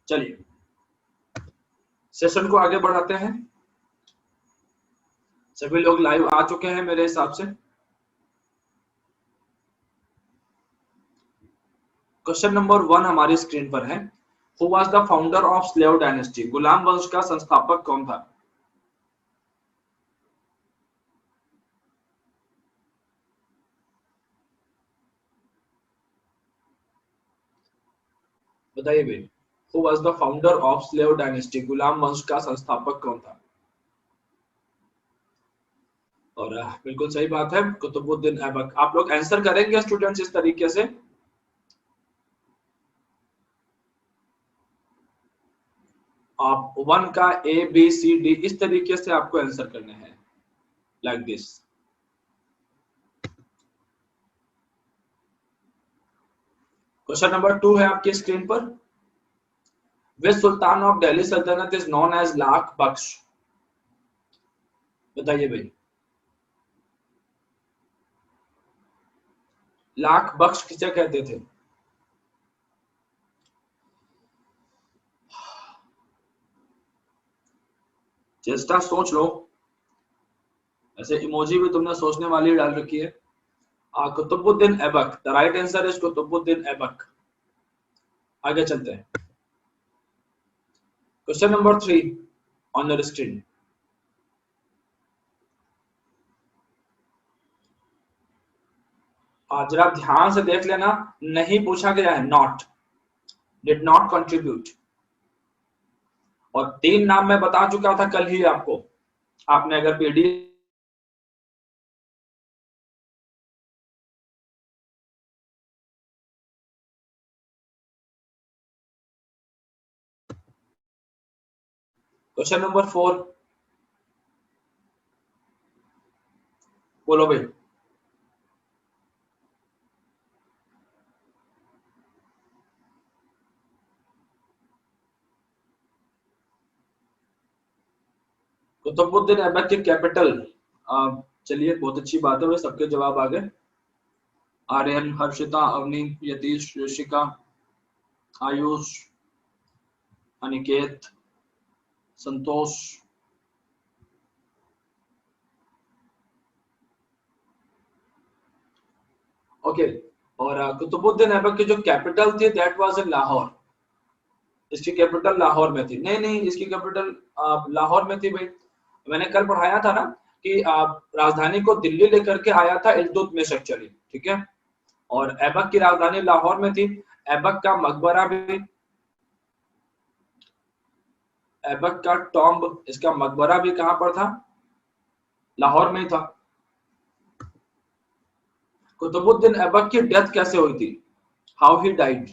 चलिए सेशन को आगे बढ़ाते हैं। सभी लोग लाइव आ चुके हैं मेरे हिसाब से। क्वेश्चन नंबर 1 हमारी स्क्रीन पर है। Who was the founder of slave dynasty? गुलाम वंश का संस्थापक कौन था? बताइए भाई, who was the founder of slave dynasty? गुलाम वंश का संस्थापक कौन था? और बिल्कुल सही बात है, कुतुबुद्दीन ऐबक। आप लोग आंसर करेंगे स्टूडेंट्स इस तरीके से। आप 1 का A B C D इस तरीके से आपको आंसर करने हैं, लाइक दिस। क्वेश्चन नंबर 2 है आपकी स्क्रीन पर। विच सुल्तान ऑफ दिल्ली सल्तनत इज नोन एज लाख बख्श? बताइए भाई, लाख बख्श किसे कहते थे? चेष्टा सोच लो। ऐसे इमोजी भी तुमने सोचने वाली डाल रखी है। Qutubuddin Aibak. The right answer is Qutubuddin Aibak. आगे चलते हैं। Question number 3 on your screen. जरा ध्यान से देख लेना, नहीं पूछा गया है नॉट, डिड नॉट कंट्रीब्यूट। और 3 नाम मैं बता चुका था कल ही आपको। आपने अगर पीडीएफ क्वेश्चन नंबर 4 बोलो भाई। कुतुबुद्दीन ऐबक की कैपिटल। चलिए बहुत अच्छी बात है भाई, सबके जवाब आ गए। आर्यन, हर्षिता, अवनी, यतीश, ऋषिका, आयुष, अनिकेत, संतोष। ओके। और कुतुबुद्दीन ऐबक की जो कैपिटल थी दैट वाज इन लाहौर। इसकी कैपिटल लाहौर में थी। नहीं नहीं, इसकी कैपिटल लाहौर में थी भाई। मैंने कल पढ़ाया था ना कि राजधानी को दिल्ली लेकर के आया था इल्तुतमिश एक्चुअली, ठीक है। और ऐबक की राजधानी लाहौर में थी। ऐबक का मकबरा भी, ऐबक का टॉम्ब, इसका मकबरा भी कहां पर था? लाहौर में ही था। कुतुबुद्दीन ऐबक की डेथ कैसे हुई थी? How he died?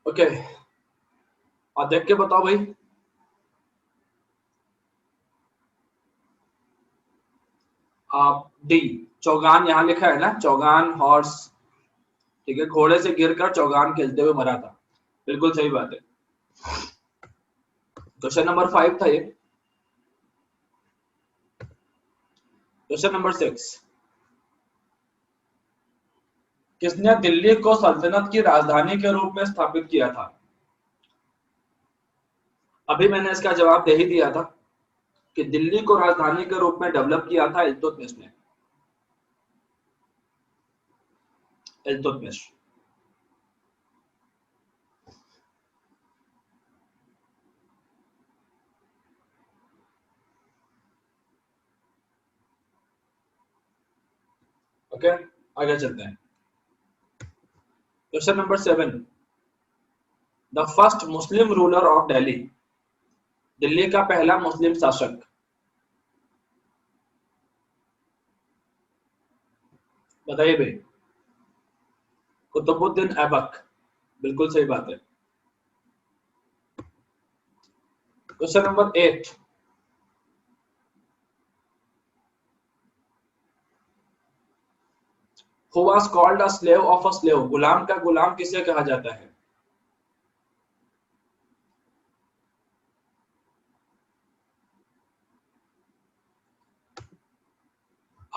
ओके, और देख के बताओ भाई। आप डी, चौगान यहाँ लिखा है ना, चौगान हॉर्स, ठीक है, घोड़े से गिरकर चौगान खेलते हुए मरा था। बिल्कुल सही बात है। क्वेश्चन नंबर 5 था ये। Question number 6। किसने दिल्ली को सल्तनत की राजधानी के रूप में स्थापित किया था? अभी मैंने इसका जवाब दे ही दिया था कि दिल्ली को राजधानी के रूप में डेवलप किया था इल्तुतमिश ने। इल्तुतमिश। ओके, आगे चलते हैं। Question number 7। The first Muslim ruler of Delhi. Delhi का पहला मुस्लिम शासक। बताइए भाई। कुतुबुद्दीन ऐबक। बिल्कुल सही बात है। Question number 8। Who was called a slave of a slave? गुलाम का गुलाम किसे कहा जाता है?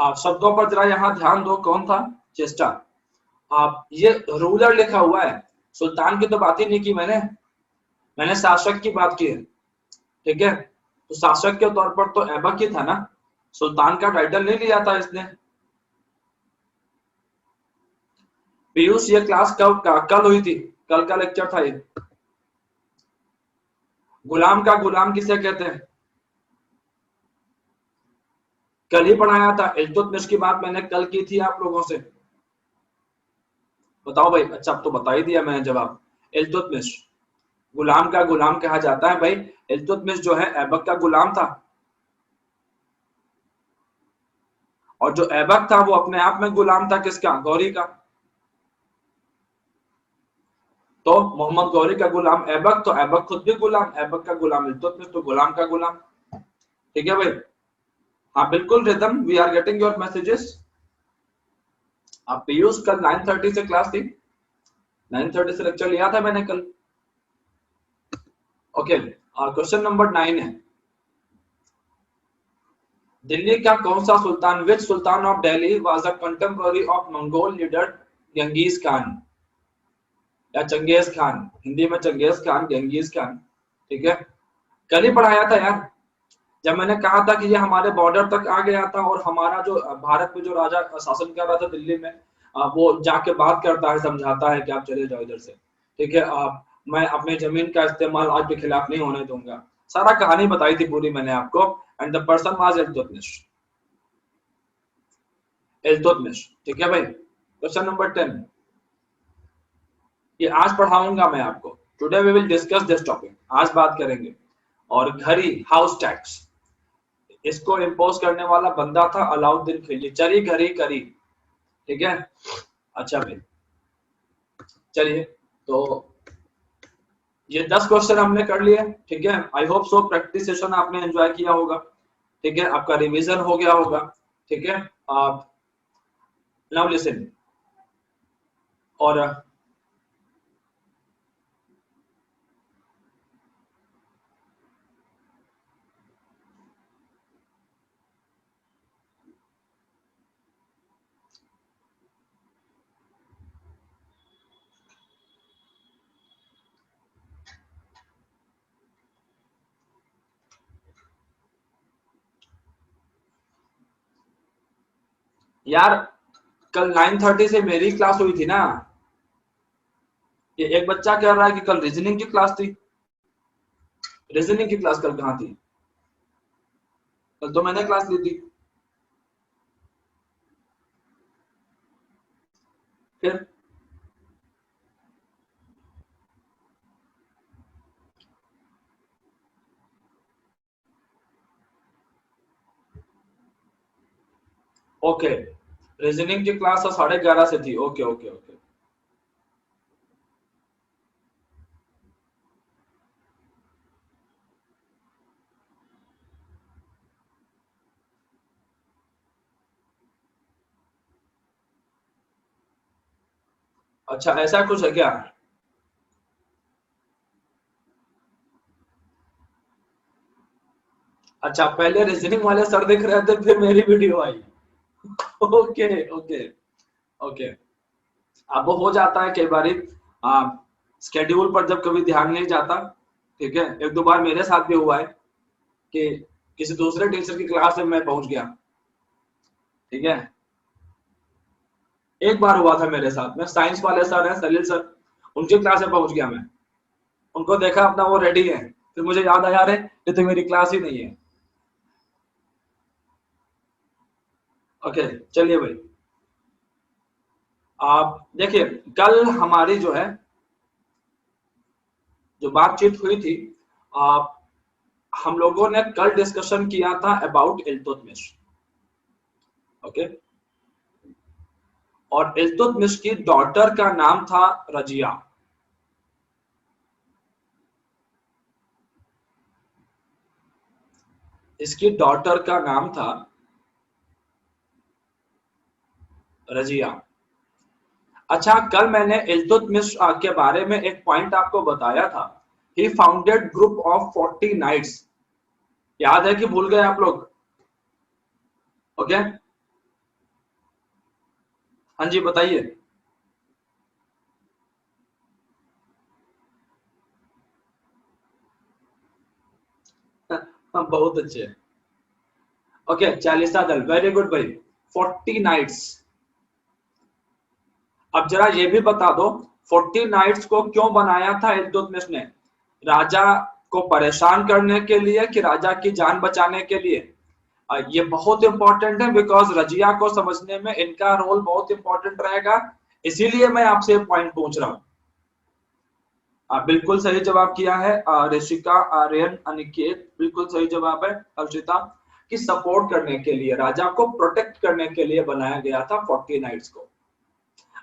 आप शब्दों पर जरा यहाँ ध्यान दो, कौन था? चेस्टा। आप ये रूलर लिखा हुआ है, सुल्तान की तो बात ही नहीं की मैंने शासक की बात की है, ठीक है? तो शासक के तौर पर तो ऐबक ही था ना, सुल्तान का टाइटल नहीं लिया था इसने। पीयूष ये क्लास कल हुई थी, कल का लेक्चर था ये। गुलाम का गुलाम किसे कहते हैं? कल ही पढ़ाया था, इल्तुतमिश की बात मैंने कल की थी आप लोगों से। बताओ भाई। अच्छा, अब तो बता ही दिया मैंने जवाब। इल्तुतमिश गुलाम का गुलाम कहा जाता है भाई। इल्तुतमिश जो है ऐबक का गुलाम था, और जो ऐबक था वो अपने आप में गुलाम था किसका? गौरी का। तो मोहम्मद गौरी का गुलाम ऐबक, तो ऐबक खुद भी गुलाम, ऐबक का गुलाम इल्तुतमिश, तो गुलाम का गुलाम। ठीक है भाई? हाँ बिल्कुल Ridham, we are getting your messages. आप पीयूष कल 9:30 से क्लास थी, 9:30 से लेक्चर लिया था मैंने कल। ओके, और क्वेश्चन नंबर 9 है, दिल्ली का कौन सा सुल्तान, which sultan of Delhi was a contemporary of Mongol leader Genghis Khan या चंगेज खान? हिंदी में चंगेज खान, गंगीज खान। ठीक है, कल ही पढ़ाया था यार, जब मैंने कहा था कि ये हमारे बॉर्डर तक आ गया था और हमारा जो भारत में जो राजा शासन कर रहा था दिल्ली में, वो जाके बात करता है, समझाता है कि आप चले जाओ इधर से। ठीक है, आप मैं अपनी जमीन का इस्तेमाल आज के खिलाफ नहीं होने दूंगा। सारा कहानी बताई थी पूरी मैंने आपको। And the person was Iltutmish. Iltutmish, ठीक है भाई। क्वेश्चन नंबर 10, ये आज पढ़ाऊंगा मैं आपको। Today we will discuss this topic, आज बात करेंगे। और घड़ी, हाउस टैक्स, इसको इम्पोज करने वाला बंदा था अलाउद्दीन खिलजी। चरी घड़ी करी, ठीक है। अच्छा भाई, चलिए, तो ये 10 क्वेश्चन हमने कर लिए, ठीक है। I hope so practice session आपने एंजॉय किया होगा, ठीक है, आपका रिवीजन हो गया होगा, ठीक है। आप नाउ लिसन, और यार कल 9:30 से मेरी क्लास हुई थी ना। ये एक बच्चा कह रहा है कि कल रीजनिंग की क्लास थी। रीजनिंग की क्लास कल कहाँ थी? कल तो मैंने क्लास ली थी। फिर ओके, रीजनिंग की क्लास तो 11:30 से थी। Okay okay okay. अच्छा, ऐसा कुछ है क्या? अच्छा, पहले रीजनिंग वाले सर दिख रहे थे, फिर मेरी वीडियो आई। Okay okay okay. अब वो हो जाता है कई बारी, स्केड्यूल पर जब कभी ध्यान नहीं जाता। ठीक है, एक दो बार मेरे साथ भी हुआ है कि किसी दूसरे टीचर की क्लास में मैं पहुंच गया। ठीक है, एक बार हुआ था मेरे साथ में, साइंस वाले सर हैं सलील सर, उनकी क्लास में पहुंच गया मैं। उनको देखा अपना वो रेडी है, फिर मुझे याद आया, अरे ये तो मेरी क्लास ही नहीं है। ओके, चलिए भाई, आप देखिए, कल हमारी जो है, जो बातचीत हुई थी, आप हम लोगों ने कल डिस्कशन किया था अबाउट इल्तुतमिश। ओके, और इल्तुतमिश की डॉटर का नाम था रजिया। इसकी डॉटर का नाम था रजिया। अच्छा, कल मैंने इल्तुतमिश के बारे में एक पॉइंट आपको बताया था। ही फाउंडेड ग्रुप ऑफ 40 नाइट्स। याद है कि भूल गए आप लोग? ओके, हाँ जी बताइए। हाँ, बहुत अच्छे। ओके, चालीसा दल, वेरी गुड भाई। 40 नाइट्स। अब जरा ये भी बता दो, 40 नाइट्स को क्यों बनाया था इल्तुतमिश ने? राजा को परेशान करने के लिए कि राजा की जान बचाने के लिए? ये बहुत इंपॉर्टेंट है, बिकॉज रजिया को समझने में इनका रोल बहुत इंपॉर्टेंट रहेगा। इसीलिए मैं आपसे पॉइंट पूछ रहा हूँ। बिल्कुल सही जवाब किया है ऋषिका, आर्यन, अनिकेत, बिल्कुल सही जवाब है हर्षिता। कि सपोर्ट करने के लिए, राजा को प्रोटेक्ट करने के लिए बनाया गया था 40 नाइट्स को।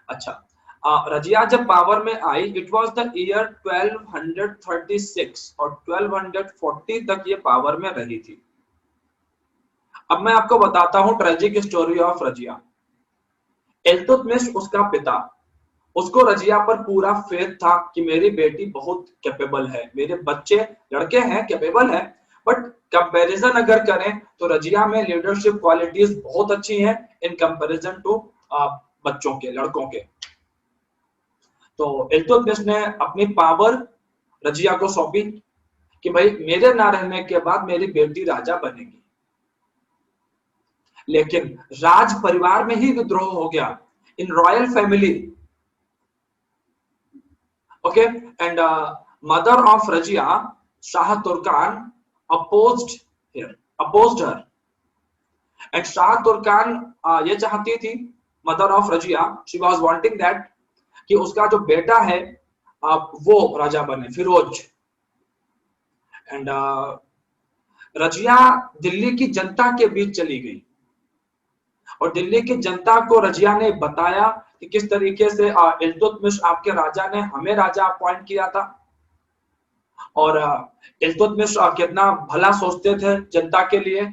अच्छा, रजिया जब पावर में आई, इट वाज द ईयर 1236 और 1240 तक ये पावर में रही थी। अब मैं आपको बताता हूं tragic story of Razia. Iltutmish उसका पिता, उसको रजिया पर पूरा फेथ था कि मेरी बेटी बहुत कैपेबल है, मेरे बच्चे लड़के हैं कैपेबल है। बट कंपैरिजन अगर करें तो रजिया में लीडरशिप क्वालिटीज बहुत अच्छी हैं इन कंपैरिजन टू बच्चों के, लड़कों के। तो इल्तुतमिश ने अपनी पावर रजिया को सौंपी कि भाई मेरे ना रहने के बाद मेरी बेटी राजा बनेगी। लेकिन राज परिवार में ही विद्रोह हो गया, in royal family. Okay, and mother of Razia, Shah Turkan, opposed here, opposed her. And Shah Turkan ये चाहती थी, mother of Razia, she was wanting that कि उसका जो बेटा है वो राजा बने, फिरोज। एंड रजिया दिल्ली की जनता के बीच चली गई और दिल्ली की जनता को रजिया ने बताया कि किस तरीके से इल्तुतमिश आपके राजा ने हमें राजा अपॉइंट किया था, और इल्तुतमिश कितना भला सोचते थे जनता के लिए,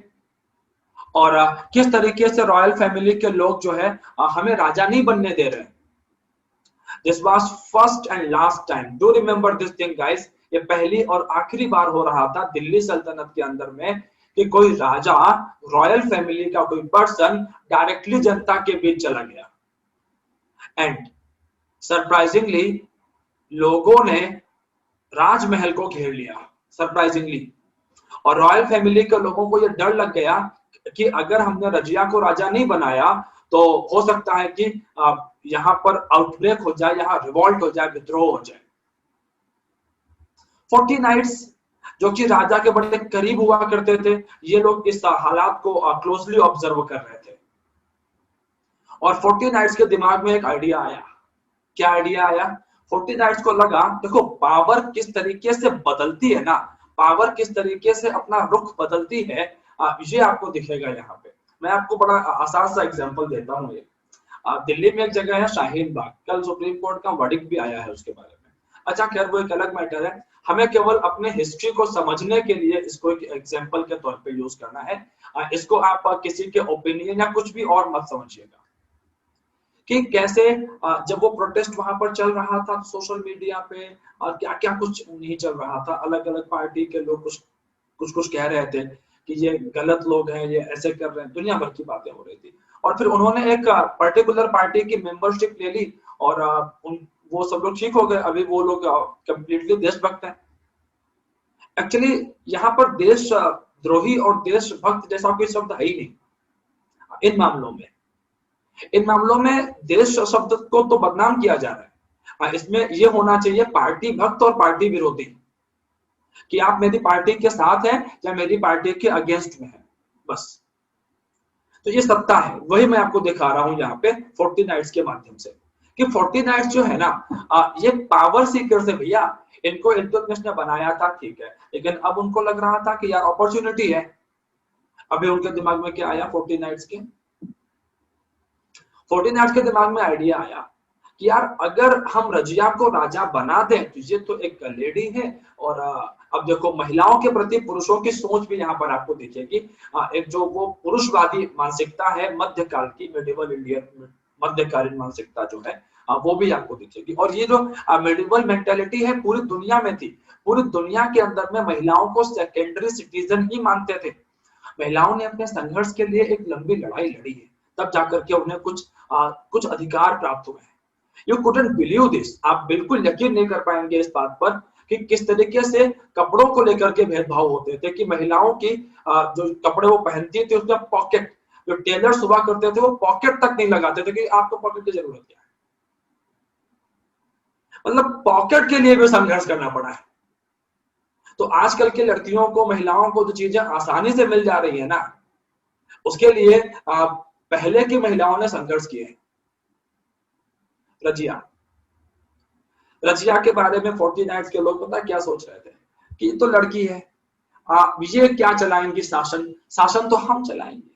और किस तरीके से रॉयल फैमिली के लोग जो है हमें राजा नहीं बनने दे रहे। This was first and last time, do remember this thing guys. ये पहली और आखिरी बार हो रहा था दिल्ली सल्तनत के अंदर में कि कोई राजा, रॉयल फैमिली का कोई पर्सन डायरेक्टली जनता के बीच चला गया। एंड सरप्राइजिंगली लोगों ने राजमहल को घेर लिया, सरप्राइजिंगली। और रॉयल फैमिली के लोगों को यह डर लग गया कि अगर हमने रजिया को राजा नहीं बनाया तो हो सकता है कि यहाँ पर आउटब्रेक हो जाए, यहाँ रिवॉल्ट हो जाए, विद्रोह हो जाए। 40 नाइट्स जो कि राजा के बड़े करीब हुआ करते थे, ये लोग इस हालात को क्लोजली ऑब्जर्व कर रहे थे। और 40 नाइट्स के दिमाग में एक आइडिया आया। क्या आइडिया आया? 40 नाइट्स को लगा, देखो पावर किस तरीके से बदलती है ना, पावर किस तरीके से अपना रुख बदलती है, ये आपको दिखेगा यहाँ पे। मैं आपको बड़ा आसान सा एग्जांपल देता हूँ। ये दिल्ली में एक जगह है शाहीन बाग, कल सुप्रीम कोर्ट का वर्डिक्ट भी आया है उसके बारे में। अच्छा खैर वो एक अलग मैटर है, हमें केवल अपने हिस्ट्री को समझने के लिए इसको एक एग्जाम्पल के तौर पे यूज करना है। इसको आप किसी के ओपिनियन या कुछ भी और मत समझिएगा कि कैसे जब वो प्रोटेस्ट वहां पर चल रहा था सोशल मीडिया पे, और क्या क्या कुछ नहीं चल रहा था, अलग अलग पार्टी के लोग कुछ कुछ कह रहे थे कि ये गलत लोग हैं, ये ऐसे कर रहे हैं, दुनिया भर की बातें हो रही थी। और फिर उन्होंने एक पर्टिकुलर पार्टी की मेंबरशिप ले ली और वो सब लोग ठीक हो गए। अभी वो लोग कंप्लीटली देशभक्त हैं। एक्चुअली यहाँ पर देशद्रोही और देशभक्त जैसा कोई शब्द है ही नहीं इन मामलों में। इन मामलों में देश शब्द को तो बदनाम किया जा रहा है। इसमें यह होना चाहिए पार्टी भक्त और पार्टी विरोधी, कि आप मेरी पार्टी के साथ हैं या मेरी पार्टी के अगेंस्ट में हैं, बस। तो ये सत्ता है, वही मैं आपको दिखा रहा हूं यहाँ पे 40 नाइट्स के माध्यम से कि 40 नाइट्स जो है ना, ये पावर सीकर्स है भैया। इनको इल्तुतमिश ने बनाया था, ठीक है, लेकिन अब उनको लग रहा था कि यार अपॉर्चुनिटी है। अभी उनके दिमाग में क्या आया? 40 नाइट्स के 40 नाइट्स के दिमाग में आइडिया आया कि यार अगर हम रजिया को राजा बना दें तो ये तो एक लेडी है। और अब देखो महिलाओं के प्रति पुरुषों की सोच भी यहाँ पर आपको दिखेगी। एक जो वो पुरुषवादी मानसिकता है मध्यकाल की, मेडिवल इंडियन मध्यकालीन मानसिकता जो है, वो भी आपको दिखेगी। और ये जो मेडिवल मेंटेलिटी है पूरी दुनिया में थी। पूरी दुनिया के अंदर में महिलाओं को सेकेंडरी सिटीजन ही मानते थे। महिलाओं ने अपने संघर्ष के लिए एक लंबी लड़ाई लड़ी है, तब जाकर के उन्हें कुछ अधिकार प्राप्त हुए हैं। यू कुडंट बिलीव दिस, आप बिल्कुल यकीन नहीं कर पाएंगे इस बात पर कि किस तरीके से कपड़ों को लेकर के भेदभाव होते थे, कि महिलाओं की जो कपड़े वो पहनती थी उसमें पॉकेट, जो टेलर्स हुआ करते थे वो पॉकेट तक नहीं लगाते थे कि आपको पॉकेट की जरूरत क्या है। मतलब पॉकेट के लिए भी संघर्ष करना पड़ा है। तो आजकल की लड़कियों को, महिलाओं को जो चीजें आसानी से मिल जा रही है ना, उसके लिए पहले की महिलाओं ने संघर्ष किए हैं। रजिया, रजिया के बारे में 49 के लोग पता क्या सोच रहे थे कि ये तो लड़की है, ये क्या चलाएंगी शासन, शासन तो हम चलाएंगे।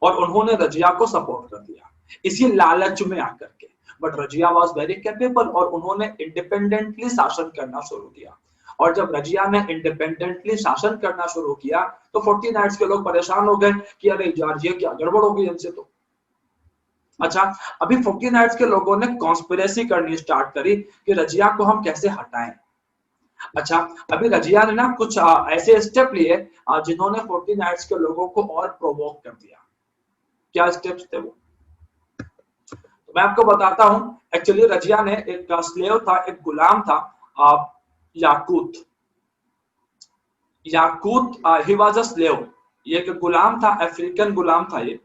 और उन्होंने रजिया को सपोर्ट कर दिया इसी लालच में आकर के। But Razia was very capable और उन्होंने इंडिपेंडेंटली शासन करना शुरू किया। और जब रजिया ने इंडिपेंडेंटली शासन करना शुरू किया तो 49 के लोग परेशान हो गए कि अरे यार ये क्या गड़बड़ हो गई इनसे। तो अच्छा, अभी 49 के लोगों ने कॉन्स्पिरेसी करनी स्टार्ट करी कि रजिया को हम कैसे हटाएं। अच्छा, अभी रजिया ने ना कुछ ऐसे स्टेप लिए जिन्होंने 49 के लोगों को और प्रोवोक कर दिया। क्या स्टेप्स थे वो, तो मैं आपको बताता हूं। एक्चुअली रजिया ने एक स्लेव था, एक गुलाम था, याकूत। याकूत ही वाज अ स्लेव, ये एक गुलाम था, अफ्रीकन गुलाम था ये।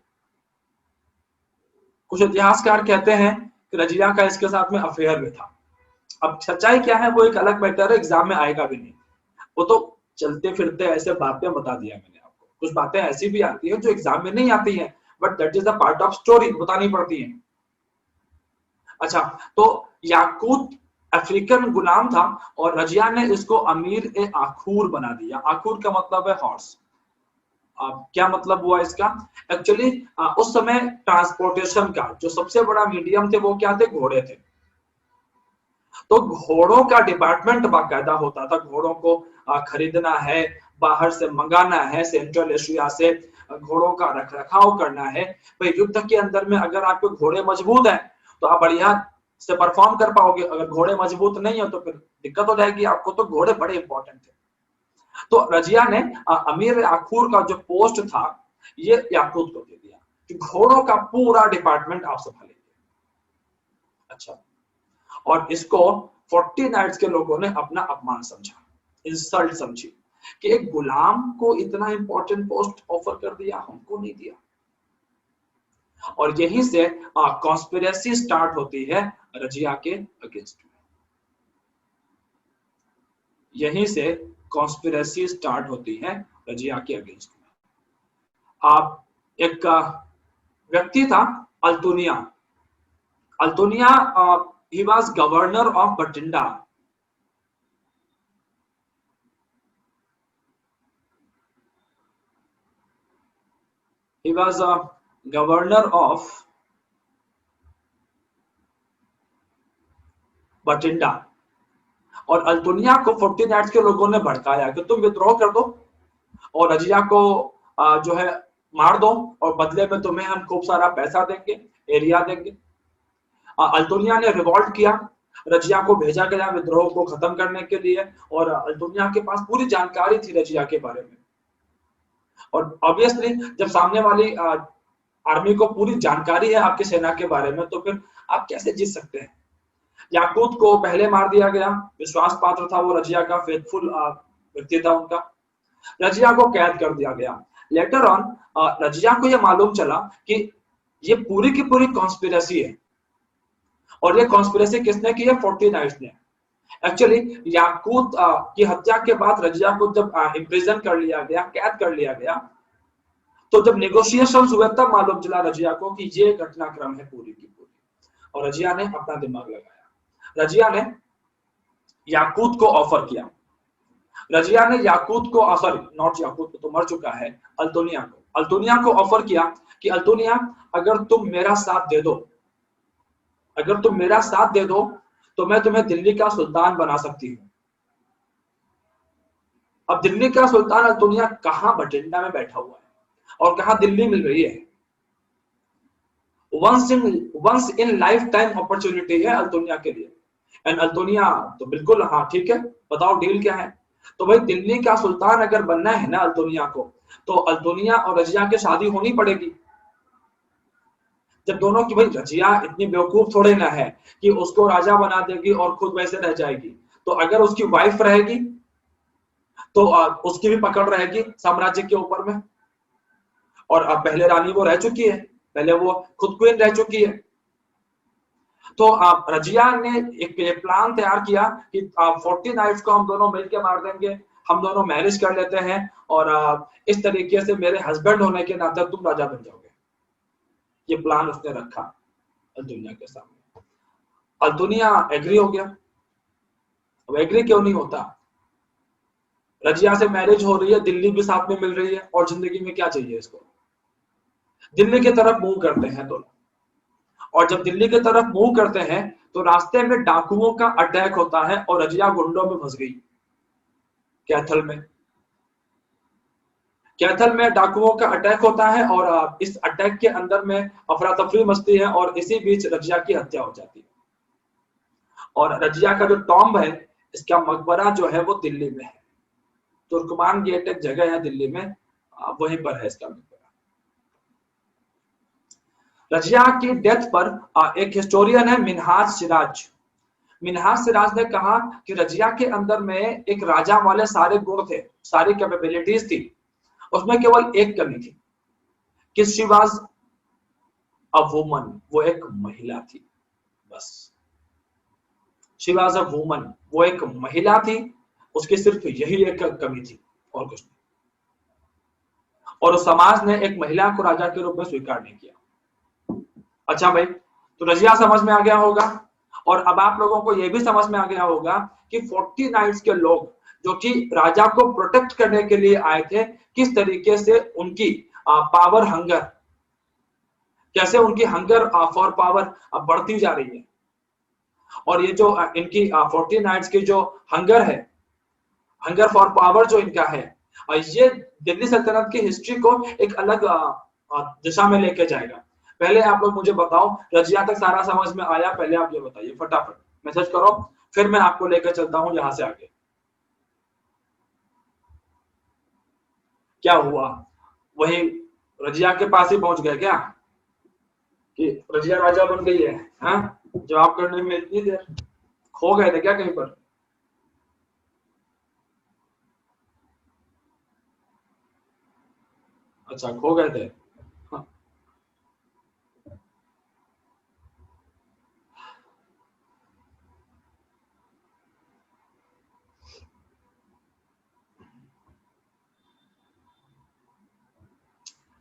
कुछ इतिहासकार कहते हैं कि रजिया का इसके साथ में अफेयर भी था। अब सच्चाई क्या है वो एक अलग मैटर है, एग्जाम में आएगा भी नहीं। वो तो चलते फिरते ऐसे बातें बता दिया मैंने आपको। कुछ बातें ऐसी भी आती है जो एग्जाम में नहीं आती है, but that is the part of story, बतानी पड़ती है। अच्छा, तो याकूत अफ्रीकन गुलाम था और रजिया ने इसको अमीर ए आखूर बना दिया। आखूर का मतलब है हॉर्स। क्या मतलब हुआ इसका, एक्चुअली उस समय ट्रांसपोर्टेशन का जो सबसे बड़ा मीडियम थे वो क्या थे, घोड़े थे। तो घोड़ों का डिपार्टमेंट बाकायदा होता था। घोड़ों को खरीदना है, बाहर से मंगाना है, सेंट्रल एशिया से घोड़ों का रख रखाव करना है। भाई युद्ध के अंदर में अगर आपके घोड़े मजबूत हैं तो आप बढ़िया से परफॉर्म कर पाओगे, अगर घोड़े मजबूत नहीं हो तो फिर दिक्कत हो जाएगी आपको। तो घोड़े बड़े इंपॉर्टेंट थे। तो रजिया ने अमीर आखूर का जो पोस्ट था ये याकूत को दे दिया कि घोड़ों का पूरा डिपार्टमेंट आप संभालेंगे। अच्छा, और इसको 49 के लोगों ने अपना अपमान समझा, इंसल्ट समझी कि एक गुलाम को इतना इंपॉर्टेंट पोस्ट ऑफर कर दिया, हमको नहीं दिया। और यहीं से कॉन्स्पिरेसी स्टार्ट होती है रजिया के अगेंस्ट में। यहीं से कॉन्स्पिरेसी स्टार्ट होती है रजिया के अगेंस्ट में। आप एक व्यक्ति था Altunia. Altunia he was governor of Bathinda. He was a governor of Bathinda. और अल्तुनिया को 49 के लोगों ने भड़काया कि तुम विद्रोह कर दो और रजिया को जो है मार दो और बदले में तुम्हें हम खूब सारा पैसा देंगे, एरिया देंगे। अल्तुनिया ने रिवॉल्ट किया, रजिया को भेजा गया विद्रोह को खत्म करने के लिए। और अल्तुनिया के पास पूरी जानकारी थी रजिया के बारे में। और ऑब्वियसली जब सामने वाली आर्मी को पूरी जानकारी है आपकी सेना के बारे में तो फिर आप कैसे जीत सकते हैं। याकूत को पहले मार दिया गया, विश्वास पात्र था वो रजिया का, फेथफुल व्यक्ति था उनका। रजिया को कैद कर दिया गया। लेटर ऑन रजिया को यह मालूम चला कि ये पूरी की पूरी कॉन्स्पिरेसी है। और ये कॉन्स्पिरेसी किसने की है, 49 ने। एक्चुअली याकूत की हत्या के बाद रजिया को जब इम्प्रिजन कर लिया गया, कैद कर लिया गया, तो जब नेगोशिएशन हुए तब मालूम चला रजिया को कि ये घटनाक्रम है पूरी की पूरी। और रजिया ने अपना दिमाग लगाया। रजिया ने याकूत को ऑफर किया। रजिया ने याकूत को, सॉरी नॉट याकूत, तो मर चुका है, अल्तुनिया को ऑफर किया कि अल्तुनिया अगर तुम मेरा साथ दे दो, अगर तुम मेरा साथ दे दो तो मैं तुम्हें दिल्ली का सुल्तान बना सकती हूँ। अब दिल्ली का सुल्तान अल्तुनिया कहां, बठिंडा में बैठा हुआ है और कहां दिल्ली मिल रही है। Once in life time opportunity है अल्तुनिया के लिए। एंड अल्तुनिया तो बिल्कुल हाँ ठीक है, बताओ डील क्या है। तो भाई दिल्ली का सुल्तान अगर बनना है ना अल्तुनिया को, तो अल्तुनिया और रजिया की शादी होनी पड़ेगी। जब दोनों की, भाई रजिया इतनी बेवकूफ थोड़े ना है कि उसको राजा बना देगी और खुद वैसे रह जाएगी। तो अगर उसकी वाइफ रहेगी तो उसकी भी पकड़ रहेगी साम्राज्य के ऊपर में। और अब पहले रानी वो रह चुकी है, पहले वो खुद क्वीन रह चुकी है। तो रजिया ने एक प्लान तैयार किया कि 40 नाइट्स को हम दोनों मिलकर मार देंगे, हम दोनों मैरिज कर लेते हैं और इस तरीके से मेरे हस्बैंड होने के नाते तुम राजा बन जाओगे। ये प्लान उसने रखा दुनिया के सामने और दुनिया एग्री हो गया। अब एग्री क्यों नहीं होता? रजिया से मैरिज हो रही है, दिल्ली भी साथ में मिल रही है और जिंदगी में क्या चाहिए इसको? दिल्ली की तरफ मूव करते हैं दोनों। और जब दिल्ली की तरफ मूव करते हैं तो रास्ते में डाकुओं का अटैक होता है और रजिया गुंडों में फंस गई। कैथल में डाकुओं का अटैक होता है और इस अटैक के अंदर में अफरा तफरी मचती है और इसी बीच रजिया की हत्या हो जाती है। और रजिया का जो टॉम्ब है, इसका मकबरा जो है वो दिल्ली में है। तुर्कमान गेट एक जगह है दिल्ली में, वहीं पर है इसका मकबरा। रजिया की डेथ पर एक हिस्टोरियन है मिनहाज सिराज। मिनहाज सिराज ने कहा कि रजिया के अंदर में एक राजा वाले सारे गुण थे, सारी कैपेबिलिटीज थी, उसमें केवल एक कमी थी कि शी वाज अ वुमन, वो एक महिला थी। बस शी वाज अ वुमन, वो एक महिला थी, उसकी सिर्फ यही एक कमी थी और कुछ नहीं। और उस समाज ने एक महिला को राजा के रूप में स्वीकार नहीं किया। अच्छा भाई, तो रजिया समझ में आ गया होगा। और अब आप लोगों को यह भी समझ में आ गया होगा कि 40 नाइट्स के लोग जो कि राजा को प्रोटेक्ट करने के लिए आए थे, किस तरीके से उनकी पावर हंगर, कैसे उनकी हंगर फॉर पावर बढ़ती जा रही है। और ये जो इनकी 40 नाइट्स की जो हंगर है, हंगर फॉर पावर जो इनका है, ये दिल्ली सल्तनत की हिस्ट्री को एक अलग दिशा में लेके जाएगा। पहले आप लोग मुझे बताओ, रजिया तक सारा समझ में आया? पहले आप ये बताइए, फटाफट मैसेज करो, फिर मैं आपको लेकर चलता हूं यहां से आगे। क्या हुआ? वही रजिया के पास ही पहुंच गए क्या कि रजिया राजा बन गई है? हाँ, जवाब करने में इतनी देर खो गए थे क्या कहीं पर? अच्छा, खो गए थे। हाँ,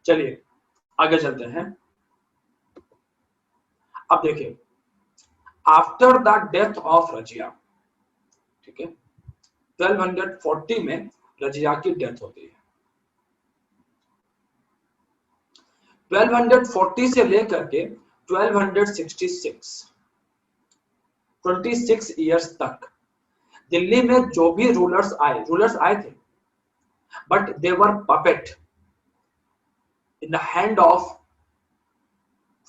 चलिए आगे चलते हैं। अब देखिए, after the death of Razia, ठीक है, 1240 में रजिया की डेथ होती है। 1240 से लेकर के 1266, 26 इयर्स तक दिल्ली में जो भी रूलर्स आए थे, but they were puppet in the hand of